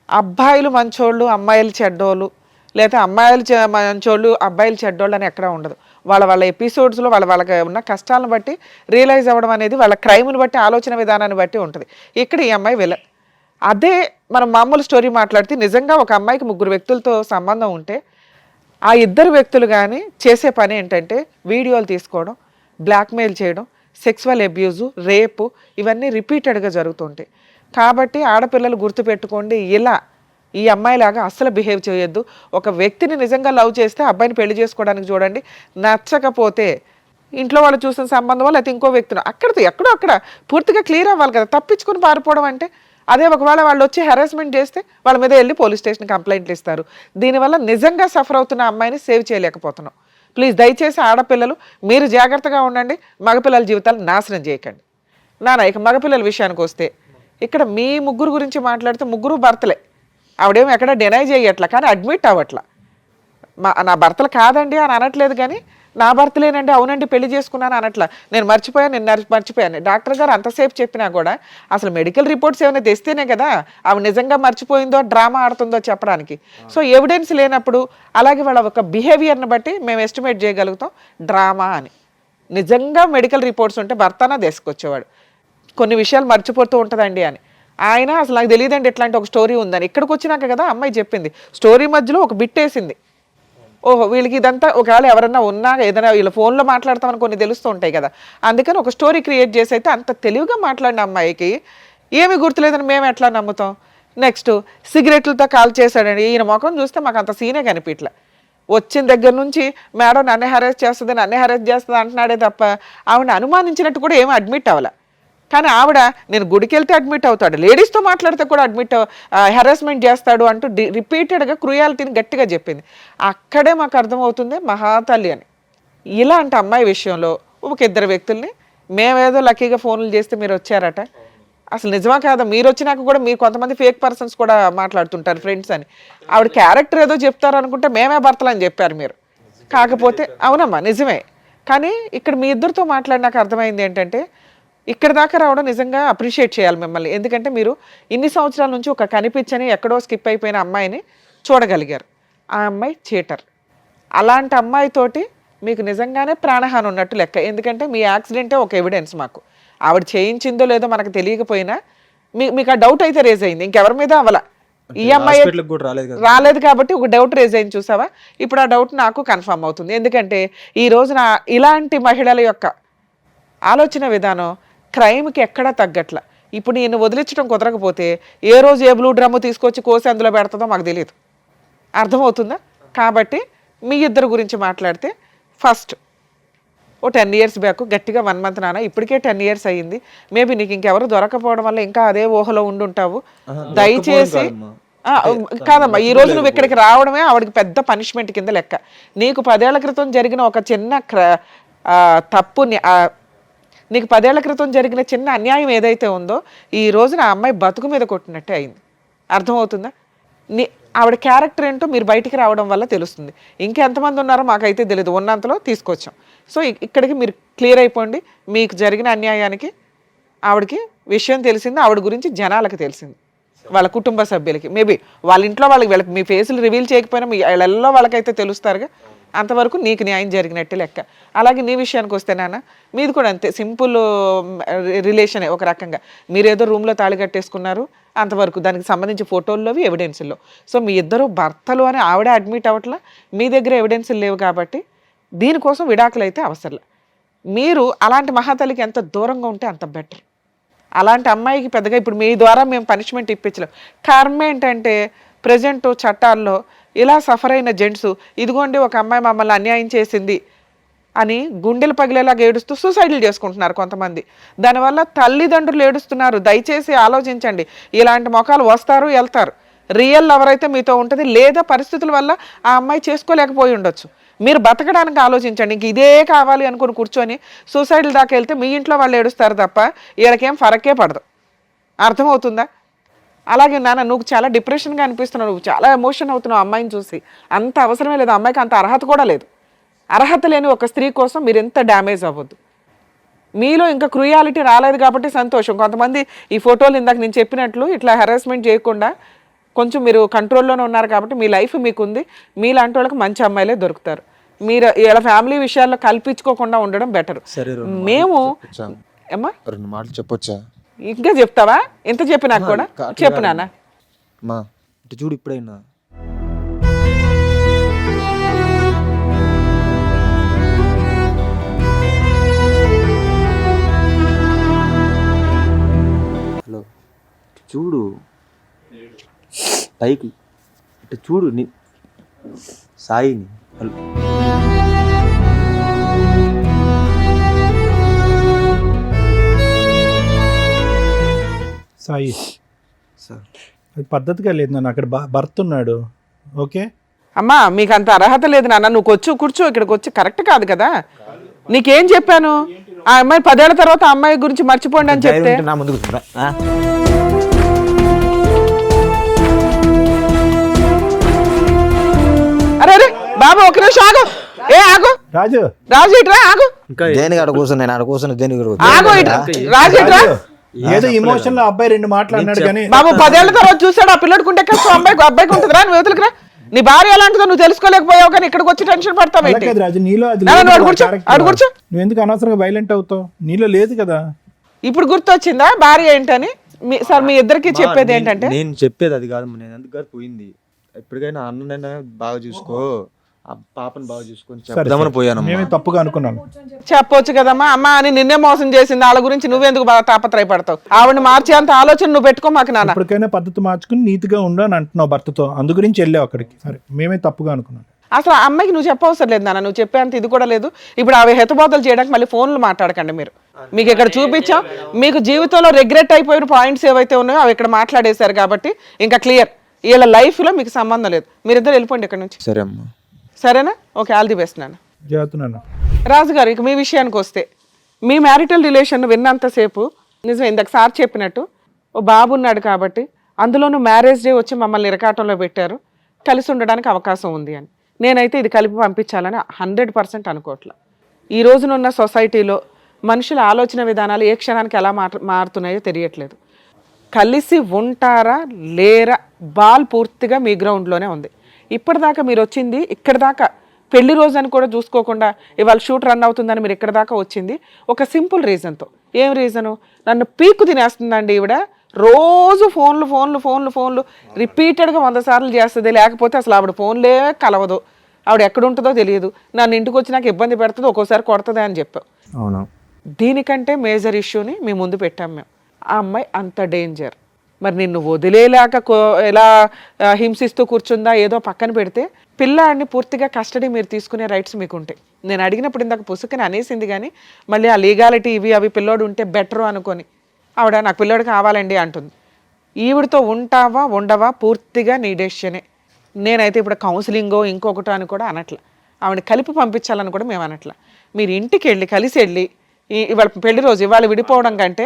అబ్బాయిలు మంచోళ్ళు అమ్మాయిలు చెడ్డోళ్ళు, లేదా అమ్మాయిలు మంచోళ్ళు అబ్బాయిలు చెడ్డోళ్ళు అని ఎక్కడా ఉండదు. వాళ్ళ ఎపిసోడ్స్లో వాళ్ళకి ఉన్న కష్టాలను బట్టి రియలైజ్ అవ్వడం అనేది వాళ్ళ క్రైమ్ని బట్టి, ఆలోచన విధానాన్ని బట్టి ఉంటుంది. ఇక్కడ ఈ అమ్మాయి విలన్. అదే మనం మామూలు స్టోరీ మాట్లాడితే నిజంగా ఒక అమ్మాయికి ముగ్గురు వ్యక్తులతో సంబంధం ఉంటే ఆ ఇద్దరు వ్యక్తులు కానీ చేసే పని ఏంటంటే వీడియోలు తీసుకోవడం, బ్లాక్మెయిల్ చేయడం, సెక్సువల్ అబ్యూజు, రేపు, ఇవన్నీ రిపీటెడ్గా జరుగుతుంటాయి. కాబట్టి ఆడపిల్లలు గుర్తుపెట్టుకోండి, ఇలా ఈ అమ్మాయిలాగా అస్సలు బిహేవ్ చేయొద్దు. ఒక వ్యక్తిని నిజంగా లవ్ చేస్తే అబ్బాయిని పెళ్లి చేసుకోవడానికి చూడండి. నచ్చకపోతే ఇంట్లో వాళ్ళు చూసిన సంబంధం లేకపోతే ఇంకో వ్యక్తిని ఎక్కడో అక్కడ పూర్తిగా క్లియర్ అవ్వాలి కదా. తప్పించుకుని పారిపోవడం అంటే అదే. ఒకవేళ వాళ్ళు వచ్చి హెరాస్మెంట్ చేస్తే వాళ్ళ మీద వెళ్ళి పోలీస్ స్టేషన్ కంప్లైంట్లు ఇస్తారు. దీనివల్ల నిజంగా సఫర్ అవుతున్న అమ్మాయిని సేవ్ చేయలేకపోతున్నాం. ప్లీజ్ దయచేసి ఆడపిల్లలు మీరు జాగ్రత్తగా ఉండండి, మగపిల్లల జీవితాలు నాశనం చేయకండి. ఇక మగపిల్లల విషయానికి వస్తే ఇక్కడ మీ ముగ్గురు గురించి మాట్లాడితే ముగ్గురు భర్తలే. ఆవిడేమో ఎక్కడ డినై చేయట్లా, కానీ అడ్మిట్ అవ్వట్లా. నా భర్తలు కాదండి అని అనట్లేదు, కానీ నా భర్తలేనండి, అవునండి పెళ్లి చేసుకున్నాను అనట్లా. నేను మర్చిపోయాను. డాక్టర్ గారు అంతసేపు చెప్పినా కూడా అసలు మెడికల్ రిపోర్ట్స్ ఏమైనా తెస్తేనే కదా ఆవిడ నిజంగా మర్చిపోయిందో డ్రామా ఆడుతుందో చెప్పడానికి. సో ఎవిడెన్స్ లేనప్పుడు అలాగే వాళ్ళ ఒక బిహేవియర్ని బట్టి మేము ఎస్టిమేట్ చేయగలుగుతాం డ్రామా అని. నిజంగా మెడికల్ రిపోర్ట్స్ ఉంటే భర్తనా తీసుకొచ్చేవాడు. కొన్ని విషయాలు మర్చిపోతూ ఉంటుందండి అని. ఆయన అసలు నాకు తెలియదండి ఇట్లాంటి ఒక స్టోరీ ఉందని. ఇక్కడికి వచ్చినాక కదా అమ్మాయి చెప్పింది. స్టోరీ మధ్యలో ఒక బిట్ వేసింది. ఓహో వీళ్ళకి ఇదంతా ఒకవేళ ఎవరన్నా ఉన్నా ఏదైనా వీళ్ళ ఫోన్లో మాట్లాడతామని కొన్ని తెలుస్తూ ఉంటాయి కదా, అందుకని ఒక స్టోరీ క్రియేట్ చేసి అయితే అంత తెలివిగా మాట్లాడిన అమ్మాయికి ఏమీ గుర్తులేదని మేము ఎట్లా నమ్ముతాం? నెక్స్ట్ సిగరెట్లతో కాల్ చేశాడండి. ఈయన ముఖం చూస్తే మాకు అంత సీనే కనిపించలే. వచ్చిన దగ్గర నుంచి మేడం నన్నే హెరాస్ చేస్తుంది అంటున్నాడే తప్ప ఆవిడ అనుమానించినట్టు కూడా ఏమీ అడ్మిట్ అవ్వాల. కానీ ఆవిడ నేను గుడికి వెళ్తే అడ్మిట్ అవుతాడు, లేడీస్తో మాట్లాడితే కూడా హెరాస్మెంట్ చేస్తాడు అంటూ రిపీటెడ్గా క్రూయాలిటీని గట్టిగా చెప్పింది. అక్కడే మాకు అర్థమవుతుంది మహాతల్లి అని. ఇలాంటి అమ్మాయి విషయంలో ఒక ఇద్దరు వ్యక్తుల్ని మేమేదో లక్కీగా ఫోన్లు చేస్తే మీరు వచ్చారట, అసలు నిజమా కాదా? మీరు వచ్చినాక కూడా మీరు కొంతమంది ఫేక్ పర్సన్స్ కూడా మాట్లాడుతుంటారు ఫ్రెండ్స్ అని. ఆవిడ క్యారెక్టర్ ఏదో చెప్తారు అనుకుంటే మేమే భర్తలు అని చెప్పారు మీరు. కాకపోతే అవునమ్మా నిజమే, కానీ ఇక్కడ మీ ఇద్దరితో మాట్లాడినాక అర్థమైంది ఏంటంటే ఇక్కడ దాకా రావడం నిజంగా అప్రిషియేట్ చేయాలి మిమ్మల్ని. ఎందుకంటే మీరు ఇన్ని సంవత్సరాల నుంచి ఒక కనిపించని ఎక్కడో స్కిప్ అయిపోయిన అమ్మాయిని చూడగలిగారు. ఆ అమ్మాయి చీటర్. అలాంటి అమ్మాయితోటి మీకు నిజంగానే ప్రాణహాని ఉన్నట్టు లెక్క. ఎందుకంటే మీ యాక్సిడెంటే ఒక ఎవిడెన్స్ మాకు. ఆవిడ చేయించిందో లేదో మనకు తెలియకపోయినా మీకు ఆ డౌట్ అయితే రేజ్ అయింది, ఇంకెవరి మీద అవ్వాల. ఈ అమ్మాయి రాలేదు కాబట్టి ఒక డౌట్ రేజ్ అయింది చూసావా. ఇప్పుడు ఆ డౌట్ నాకు కన్ఫర్మ్ అవుతుంది. ఎందుకంటే ఈ రోజున ఇలాంటి మహిళల యొక్క ఆలోచన విధానం క్రైమ్కి ఎక్కడా తగ్గట్ల. ఇప్పుడు నేను వదిలించడం కుదరకపోతే ఏ రోజు ఏ బ్లూ డ్రమ్ము తీసుకొచ్చి కోసి అందులో పెడుతుందో మాకు తెలియదు. అర్థమవుతుందా? కాబట్టి మీ ఇద్దరు గురించి మాట్లాడితే ఫస్ట్ ఓ 10 years బ్యాక్ గట్టిగా 1 month నాన్న, ఇప్పటికే 10 years అయ్యింది. మేబీ నీకు ఇంకెవరు దొరకపోవడం వల్ల ఇంకా అదే ఊహలో ఉండుంటావు. దయచేసి కాదమ్మా, ఈ రోజు నువ్వు ఇక్కడికి రావడమే ఆవిడకి పెద్ద పనిష్మెంట్ కింద లెక్క. నీకు 10 ఏళ్ల క్రితం జరిగిన ఒక చిన్న తప్పుని, నీకు 10 ఏళ్ల క్రితం జరిగిన చిన్న అన్యాయం ఏదైతే ఉందో ఈ రోజున ఆ అమ్మాయి బతుకు మీద కొట్టినట్టే అయింది. అర్థమవుతుందా? ఆవిడ క్యారెక్టర్ ఏంటో మీరు బయటికి రావడం వల్ల తెలుస్తుంది. ఇంకెంతమంది ఉన్నారో మాకైతే తెలియదు, ఉన్నంతలో తీసుకొచ్చాం. సో ఇక్కడికి మీరు క్లియర్ అయిపోండి. మీకు జరిగిన అన్యాయానికి ఆవిడకి విషయం తెలిసింది, ఆవిడ గురించి జనాలకు తెలిసింది, వాళ్ళ కుటుంబ సభ్యులకి. మేబీ వాళ్ళ ఇంట్లో వాళ్ళకి మీ ఫేసులు రివీల్ చేయకపోయినా మీ ఇళ్ళల్లో వాళ్ళకైతే తెలుస్తారుగా. అంతవరకు నీకు న్యాయం జరిగినట్టే లెక్క. అలాగే నీ విషయానికి వస్తే నాన్న, మీది కూడా అంతే, సింపుల్ రిలేషనే ఒక రకంగా. మీరేదో రూమ్లో తాళి కట్టేసుకున్నారు అంతవరకు, దానికి సంబంధించి ఫోటోల్లోవి ఎవిడెన్సుల్లో. సో మీ ఇద్దరు భర్తలు అని ఆవిడ అడ్మిట్ అవ్వట్లా, మీ దగ్గర ఎవిడెన్సులు లేవు కాబట్టి దీనికోసం విడాకులు అయితే అవసరం. మీరు అలాంటి మహాతల్లికి ఎంత దూరంగా ఉంటే అంత బెటర్. అలాంటి అమ్మాయికి పెద్దగా ఇప్పుడు మీ ద్వారా మేము పనిష్మెంట్ ఇప్పించలేం. కారణం ఏంటంటే ప్రజెంట్ చట్టాల్లో ఇలా సఫర్ అయిన జెంట్స్, ఇదిగోండి ఒక అమ్మాయి మమ్మల్ని అన్యాయం చేసింది అని గుండెలు పగిలేలాగా ఏడుస్తూ సూసైడ్లు చేసుకుంటున్నారు కొంతమంది. దానివల్ల తల్లిదండ్రులు ఏడుస్తున్నారు. దయచేసి ఆలోచించండి. ఇలాంటి మొఖాలు వస్తారు వెళ్తారు. రియల్ ఎవరైతే మీతో ఉంటుంది, లేదా పరిస్థితుల వల్ల ఆ అమ్మాయి చేసుకోలేకపోయి ఉండొచ్చు. మీరు బతకడానికి ఆలోచించండి. ఇంక ఇదే కావాలి అనుకుని కూర్చొని సూసైడ్ల దాకా వెళ్తే మీ ఇంట్లో వాళ్ళు ఏడుస్తారు తప్ప వీళ్ళకేం ఫరకే పడదు. అర్థమవుతుందా? అలాగే నాన్న, నువ్వు చాలా డిప్రెషన్గా అనిపిస్తున్నావు, నువ్వు చాలా ఎమోషన్ అవుతున్నావు అమ్మాయిని చూసి. అంత అవసరమే లేదు, అమ్మాయికి అంత అర్హత కూడా లేదు. అర్హత లేని ఒక స్త్రీ కోసం మీరు ఎంత డ్యామేజ్ అవ్వద్దు. మీలో ఇంకా క్రూయాలిటీ రాలేదు కాబట్టి సంతోషం. కొంతమంది ఈ ఫోటోలు ఇందాక నేను చెప్పినట్లు ఇట్లా హెరాస్మెంట్ చేయకుండా కొంచెం మీరు కంట్రోల్లోనే ఉన్నారు కాబట్టి మీ లైఫ్ మీకుంది. మీలాంటి వాళ్ళకి మంచి అమ్మాయిలే దొరుకుతారు. మీరు ఇలా ఫ్యామిలీ విషయాల్లో కల్పించుకోకుండా ఉండడం బెటర్. మేము ఏమ్మా 2 మాటలు చెప్పొచ్చా? ఇంకా చెప్తావా? ఎంత చెప్పినా కూడా చెప్పు నాన్న. మా ఇటు చూడు, ఇప్పుడైనా హలో చూడు, పైకి ఇటు చూడు, సాయిని. హలో సాయి, సార్ అది పద్ధతిగా లేదు నాన్న. అక్కడ భర్త ఉన్నాడు. ఓకే అమ్మా, మీకు అంత అర్హత లేదు నాన్న. నువ్వు కూర్చో, ఇక్కడికి వచ్చి కరెక్ట్ కాదు కదా. నీకేం చెప్పాను? ఆ అమ్మాయి 10 ఏళ్ల తర్వాత ఆ అమ్మాయి గురించి మర్చిపోండి అని చెప్తే నా ముందుకు అరే అరే బాబు ఒక నిమిషం ఆగు. ఆగు రాజు, రాజు ఇట్రా, ఆగు. దేనికి ఆడ కూర్చుని, నేను ఆడ కూర్చుని దేనికి ఆగు ఇట్రా, రాజు ఇట్రా. ఏదో ఇమోషన్ లో అబ్బాయి 2 మాట్లాడినాడు కానీ బాబు 10 ఏళ్ల తర్వాత చూసాడు ఆ పిల్లడికి ఉంటే కష్టం, అబ్బాయికి ఉంటుంది. రా నువ్వు ఎదురుకురా. నీ భార్య ఎలాంటిదో నువ్వు తెలుసుకోలేకపోయావు కానీ ఇక్కడికి వచ్చి టెన్షన్ పడతావు. రాజు, నీలో అది కూర్చో. నువ్వు ఎందుకు అనవసరంగా వైలెంట్ అవుతావు? నీలో లేదు కదా. ఇప్పుడు గుర్తొచ్చిందా భార్య ఏంటని? సార్ మీ ఇద్దరికి చెప్పేది ఏంటంటే, నేను చెప్పేది అది కాదు. నేను ఎందుకు పోయింది, ఎప్పటికైనా అన్ననైనా బాగా చూసుకో, ఆ పాపను బాగా చూసుకొని చెప్దామని పోయాను. మేమే తప్పుగా అనుకున్నాను. చెప్పొచ్చు కదమ్మా. అమ్మ అని నిన్నే మోసం చేసింది, వాళ్ళ గురించి నువ్వెందుకు బాగా తాపత్రయపడతావు? ఆవిడని మార్చే అంత ఆలోచన నువ్వు పెట్టుకో మాకు నాన్న. ఇప్పటికైనా పద్ధతి మార్చుకుని నీతిగా ఉండు అని అంటున్నావు భర్తతో, అందు గురించి వెళ్ళావు అక్కడికి. సరే, మేమే తప్పుగా అనుకున్నాను. అసలు ఆ అమ్మాయికి నువ్వు చెప్పవసరం లేదు నాన్న, నువ్వు చెప్పేంత ఇది కూడా లేదు. ఇప్పుడు అవి హెతుబోతలు చేయడానికి మళ్ళీ ఫోన్లు మాట్లాడకండి మీరు. మీకు ఇక్కడ చూపించాం. మీకు జీవితంలో రిగ్రెట్ అయిపోయిన పాయింట్స్ ఏవైతే ఉన్నాయో అవి ఇక్కడ మాట్లాడేశారు కాబట్టి ఇంకా క్లియర్. వీళ్ళ లైఫ్లో మీకు సంబంధం లేదు. మీరిద్దరు వెళ్ళిపోండి ఇక్కడ నుంచి. సరే అమ్మా. సరేనా? ఓకే, ఆల్ ది బెస్ట్ నాన్న. జాగ్రత్త. రాజుగారు, ఇక మీ విషయానికి వస్తే, మీ మ్యారిటల్ రిలేషన్ విన్నంతసేపు నిజమే ఇందాక సార్ చెప్పినట్టు ఓ బాబు ఉన్నాడు కాబట్టి, అందులోనూ మ్యారేజ్ డే వచ్చి మమ్మల్ని ఇరకాటంలో పెట్టారు, కలిసి ఉండడానికి అవకాశం ఉంది అని. నేనైతే ఇది కలిపి పంపించాలని 100% అనుకోవట్లే. ఈ రోజునున్న సొసైటీలో మనుషుల ఆలోచన విధానాలు ఏ క్షణానికి ఎలా మారుతున్నాయో తెలియట్లేదు. కలిసి ఉంటారా లేరా బాల్ పూర్తిగా మీ గ్రౌండ్లోనే ఉంది. ఇప్పటిదాకా మీరు వచ్చింది ఇక్కడ దాకా, పెళ్లి రోజు అని కూడా చూసుకోకుండా ఇవాళ షూట్ రన్ అవుతుందని మీరు ఇక్కడ దాకా వచ్చింది ఒక సింపుల్ రీజన్తో. ఏం రీజను? నన్ను పీకు తినేస్తుందండి ఈవిడ. రోజు ఫోన్లు రిపీటెడ్గా 100 సార్లు చేస్తుంది. లేకపోతే అసలు ఆవిడ ఫోన్లే కలవదు, ఆవిడ ఎక్కడ ఉంటుందో తెలియదు, నన్ను ఇంటికి వచ్చి నాకు ఇబ్బంది పెడుతుంది, ఒక్కోసారి కొడుతుంది అని చెప్పావు. అవును. దీనికంటే మేజర్ ఇష్యూని మీ ముందు పెట్టాం మేము. ఆ అమ్మాయి అంత డేంజర్. మరి నిన్ను వదిలేలాక ఎలా హింసిస్తూ కూర్చుందా ఏదో పక్కన పెడితే, పిల్లాడిని పూర్తిగా కస్టడీ మీరు తీసుకునే రైట్స్ మీకు ఉంటాయి. నేను అడిగినప్పుడు ఇందాక పుసుకని అనేసింది, కానీ మళ్ళీ ఆ లీగాలిటీ అవి పిల్లోడు ఉంటే బెటరు అనుకొని ఆవిడ నాకు పిల్లోడు కావాలండి అంటుంది. ఈవిడతో ఉంటావా ఉండవా పూర్తిగా నీ డెసిషనే. నేనైతే ఇప్పుడు కౌన్సిలింగో ఇంకొకటో అని కూడా అనట్లా, ఆవిడ కలిపి పంపించాలని కూడా మేము అనట్లా. మీరు ఇంటికి వెళ్ళి కలిసి వెళ్ళి, ఇవాళ పెళ్లి రోజు ఇవాళ విడిపోవడం కంటే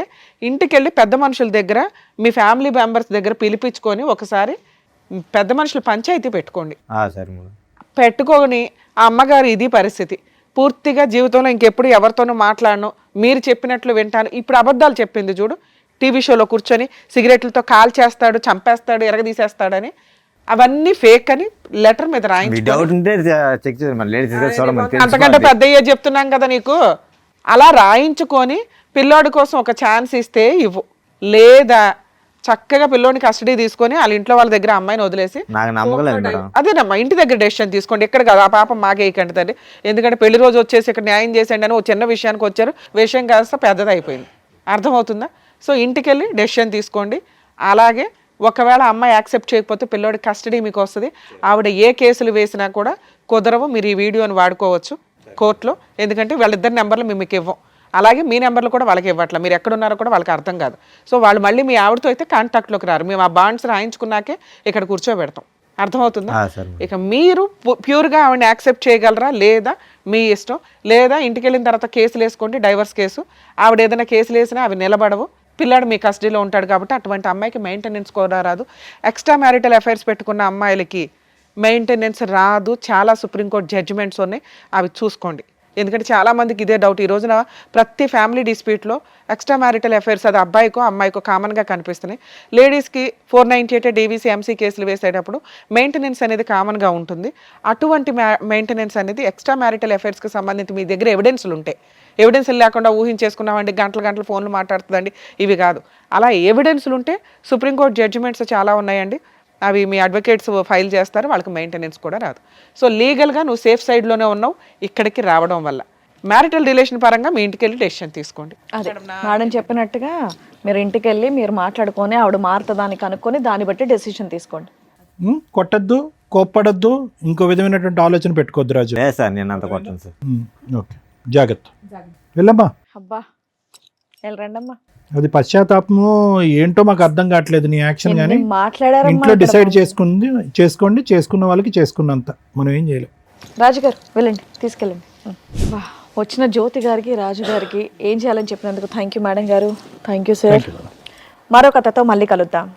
ఇంటికి వెళ్ళి పెద్ద మనుషుల దగ్గర, మీ ఫ్యామిలీ మెంబర్స్ దగ్గర పిలిపించుకొని ఒకసారి పెద్ద మనుషులు పంచాయతీ పెట్టుకోండి. పెట్టుకొని ఆ అమ్మగారు ఇది పరిస్థితి, పూర్తిగా జీవితంలో ఇంకెప్పుడు ఎవరితోనూ మాట్లాడను, మీరు చెప్పినట్లు వింటాను. ఇప్పుడు అబద్ధాలు చెప్పింది చూడు, టీవీ షోలో కూర్చొని సిగరెట్లతో కాల్ చేస్తాడు, చంపేస్తాడు, ఎరగదీసేస్తాడని, అవన్నీ ఫేక్ అని లెటర్ మీద రాయించు. అంతకంటే పెద్ద అయ్యే చెప్తున్నాం కదా నీకు. అలా రాయించుకొని పిల్లోడి కోసం ఒక ఛాన్స్ ఇస్తే ఇవ్వు, లేదా చక్కగా పిల్లోని కస్టడీ తీసుకొని వాళ్ళ ఇంట్లో వాళ్ళ దగ్గర అమ్మాయిని వదిలేసి అదేనమ్మా ఇంటి దగ్గర డెసిషన్ తీసుకోండి. ఎక్కడ కాదు, ఆ పాపం మాకేయకండి తండ్రి. ఎందుకంటే పెళ్లి రోజు వచ్చేసి ఇక్కడ న్యాయం చేసేయండి అని ఒక చిన్న విషయానికి వచ్చారు, విషయం కాస్త పెద్దది అయిపోయింది. అర్థమవుతుందా? సో ఇంటికి వెళ్ళి డెసిషన్ తీసుకోండి. అలాగే ఒకవేళ అమ్మాయి యాక్సెప్ట్ చేయకపోతే పిల్లోడి కస్టడీ మీకు వస్తుంది. ఆవిడ ఏ కేసులు వేసినా కూడా కుదరవు. మీరు ఈ వీడియోని వాడుకోవచ్చు కోర్టులో, ఎందుకంటే వాళ్ళిద్దరి నెంబర్లు మీకు ఇవ్వం. అలాగే మీ నెంబర్లు కూడా వాళ్ళకి ఇవ్వట్లా, మీరు ఎక్కడున్నారో కూడా వాళ్ళకి అర్థం కాదు. సో వాళ్ళు మళ్ళీ మీ ఆవిడతో అయితే కాంటాక్ట్లోకి రారు. మేము ఆ బాండ్స్ రాయించుకున్నాకే ఇక్కడ కూర్చోబెడతాం. అర్థమవుతుందా? ఇక మీరు ప్యూర్గా ఆవిడని యాక్సెప్ట్ చేయగలరా లేదా మీ ఇష్టం. లేదా ఇంటికి వెళ్ళిన తర్వాత కేసులు వేసుకోండి, డైవర్స్ కేసు. ఆవిడ ఏదైనా కేసులు వేసినా అవి నిలబడవు. పిల్లాడు మీ కస్టడీలో ఉంటాడు కాబట్టి అటువంటి అమ్మాయికి మెయింటెనెన్స్ కూడా రాదు. ఎక్స్ట్రా మ్యారిటల్ అఫైర్స్ పెట్టుకున్న అమ్మాయిలకి మెయింటెనెన్స్ రాదు. చాలా సుప్రీంకోర్టు జడ్జిమెంట్స్ ఉన్నాయి, అవి చూసుకోండి. ఎందుకంటే చాలామందికి ఇదే డౌట్. ఈ రోజున ప్రతి ఫ్యామిలీ డిస్ప్యూట్లో ఎక్స్ట్రా మ్యారిటల్ అఫైర్స్ అది అబ్బాయికో అమ్మాయికో కామన్గా కనిపిస్తున్నాయి. లేడీస్కి 498 డీవీసీ ఎంసీ కేసులు వేసేటప్పుడు మెయింటెనెన్స్ అనేది కామన్గా ఉంటుంది. అటువంటి మెయింటెనెన్స్ అనేది ఎక్స్ట్రా మ్యారిటల్ అఫైర్స్కి సంబంధించి మీ దగ్గర ఎవిడెన్స్లు ఉంటాయి. ఎవిడెన్స్లు లేకుండా ఊహించేసుకున్నామండి, గంటలు ఫోన్లు మాట్లాడుతుందండి, ఇవి కాదు. అలా ఎవిడెన్స్లు ఉంటే సుప్రీంకోర్టు జడ్జిమెంట్స్ చాలా ఉన్నాయండి, అవి మీ అడ్వకేట్స్ ఫైల్ చేస్తారు, వాళ్ళకి మెయింటెనెన్స్ కూడా రాదు. సో లీగల్గా నువ్వు సేఫ్ సైడ్లోనే ఉన్నావు ఇక్కడికి రావడం వల్ల. మ్యారిటల్ రిలేషన్ పరంగా మీ ఇంటికి వెళ్ళి డెసిషన్ తీసుకోండి. అదే మేడం చెప్పినట్టుగా మీరు ఇంటికి వెళ్ళి మీరు మాట్లాడుకొని ఆవిడ మారుతుందాన్ని కనుక్కొని దాన్ని బట్టి డెసిషన్ తీసుకోండి. కొట్టద్దు, కోప్పడద్దు, ఇంకో విధమైనటువంటి ఆలోచన పెట్టుకోవద్దు రాజు. సార్ నేను అంత కొట్టాను సార్. ఓకే, జాగ్రత్త. వెళ్ళమ్మా. అబ్బా వెళ్ళరండమ్మా. అది పశ్చాత్తాపము ఏంటో మాకు అర్థం కావట్లేదు నీ యాక్షన్. కానీ మాట్లాడారు, ఇంట్లో డిసైడ్ చేసుకోండి, చేసుకున్న వాళ్ళకి చేసుకున్నంత, మనం ఏం చేయలేం. రాజుగారు వెళ్ళండి, తీసుకెళ్ళండి. వచ్చిన జ్యోతి గారికి రాజు గారికి ఏం చేయాలని చెప్పినందుకు థ్యాంక్ యూ మేడం గారు. Thank you sir. మరో కథతో మళ్ళీ కలుద్దాం.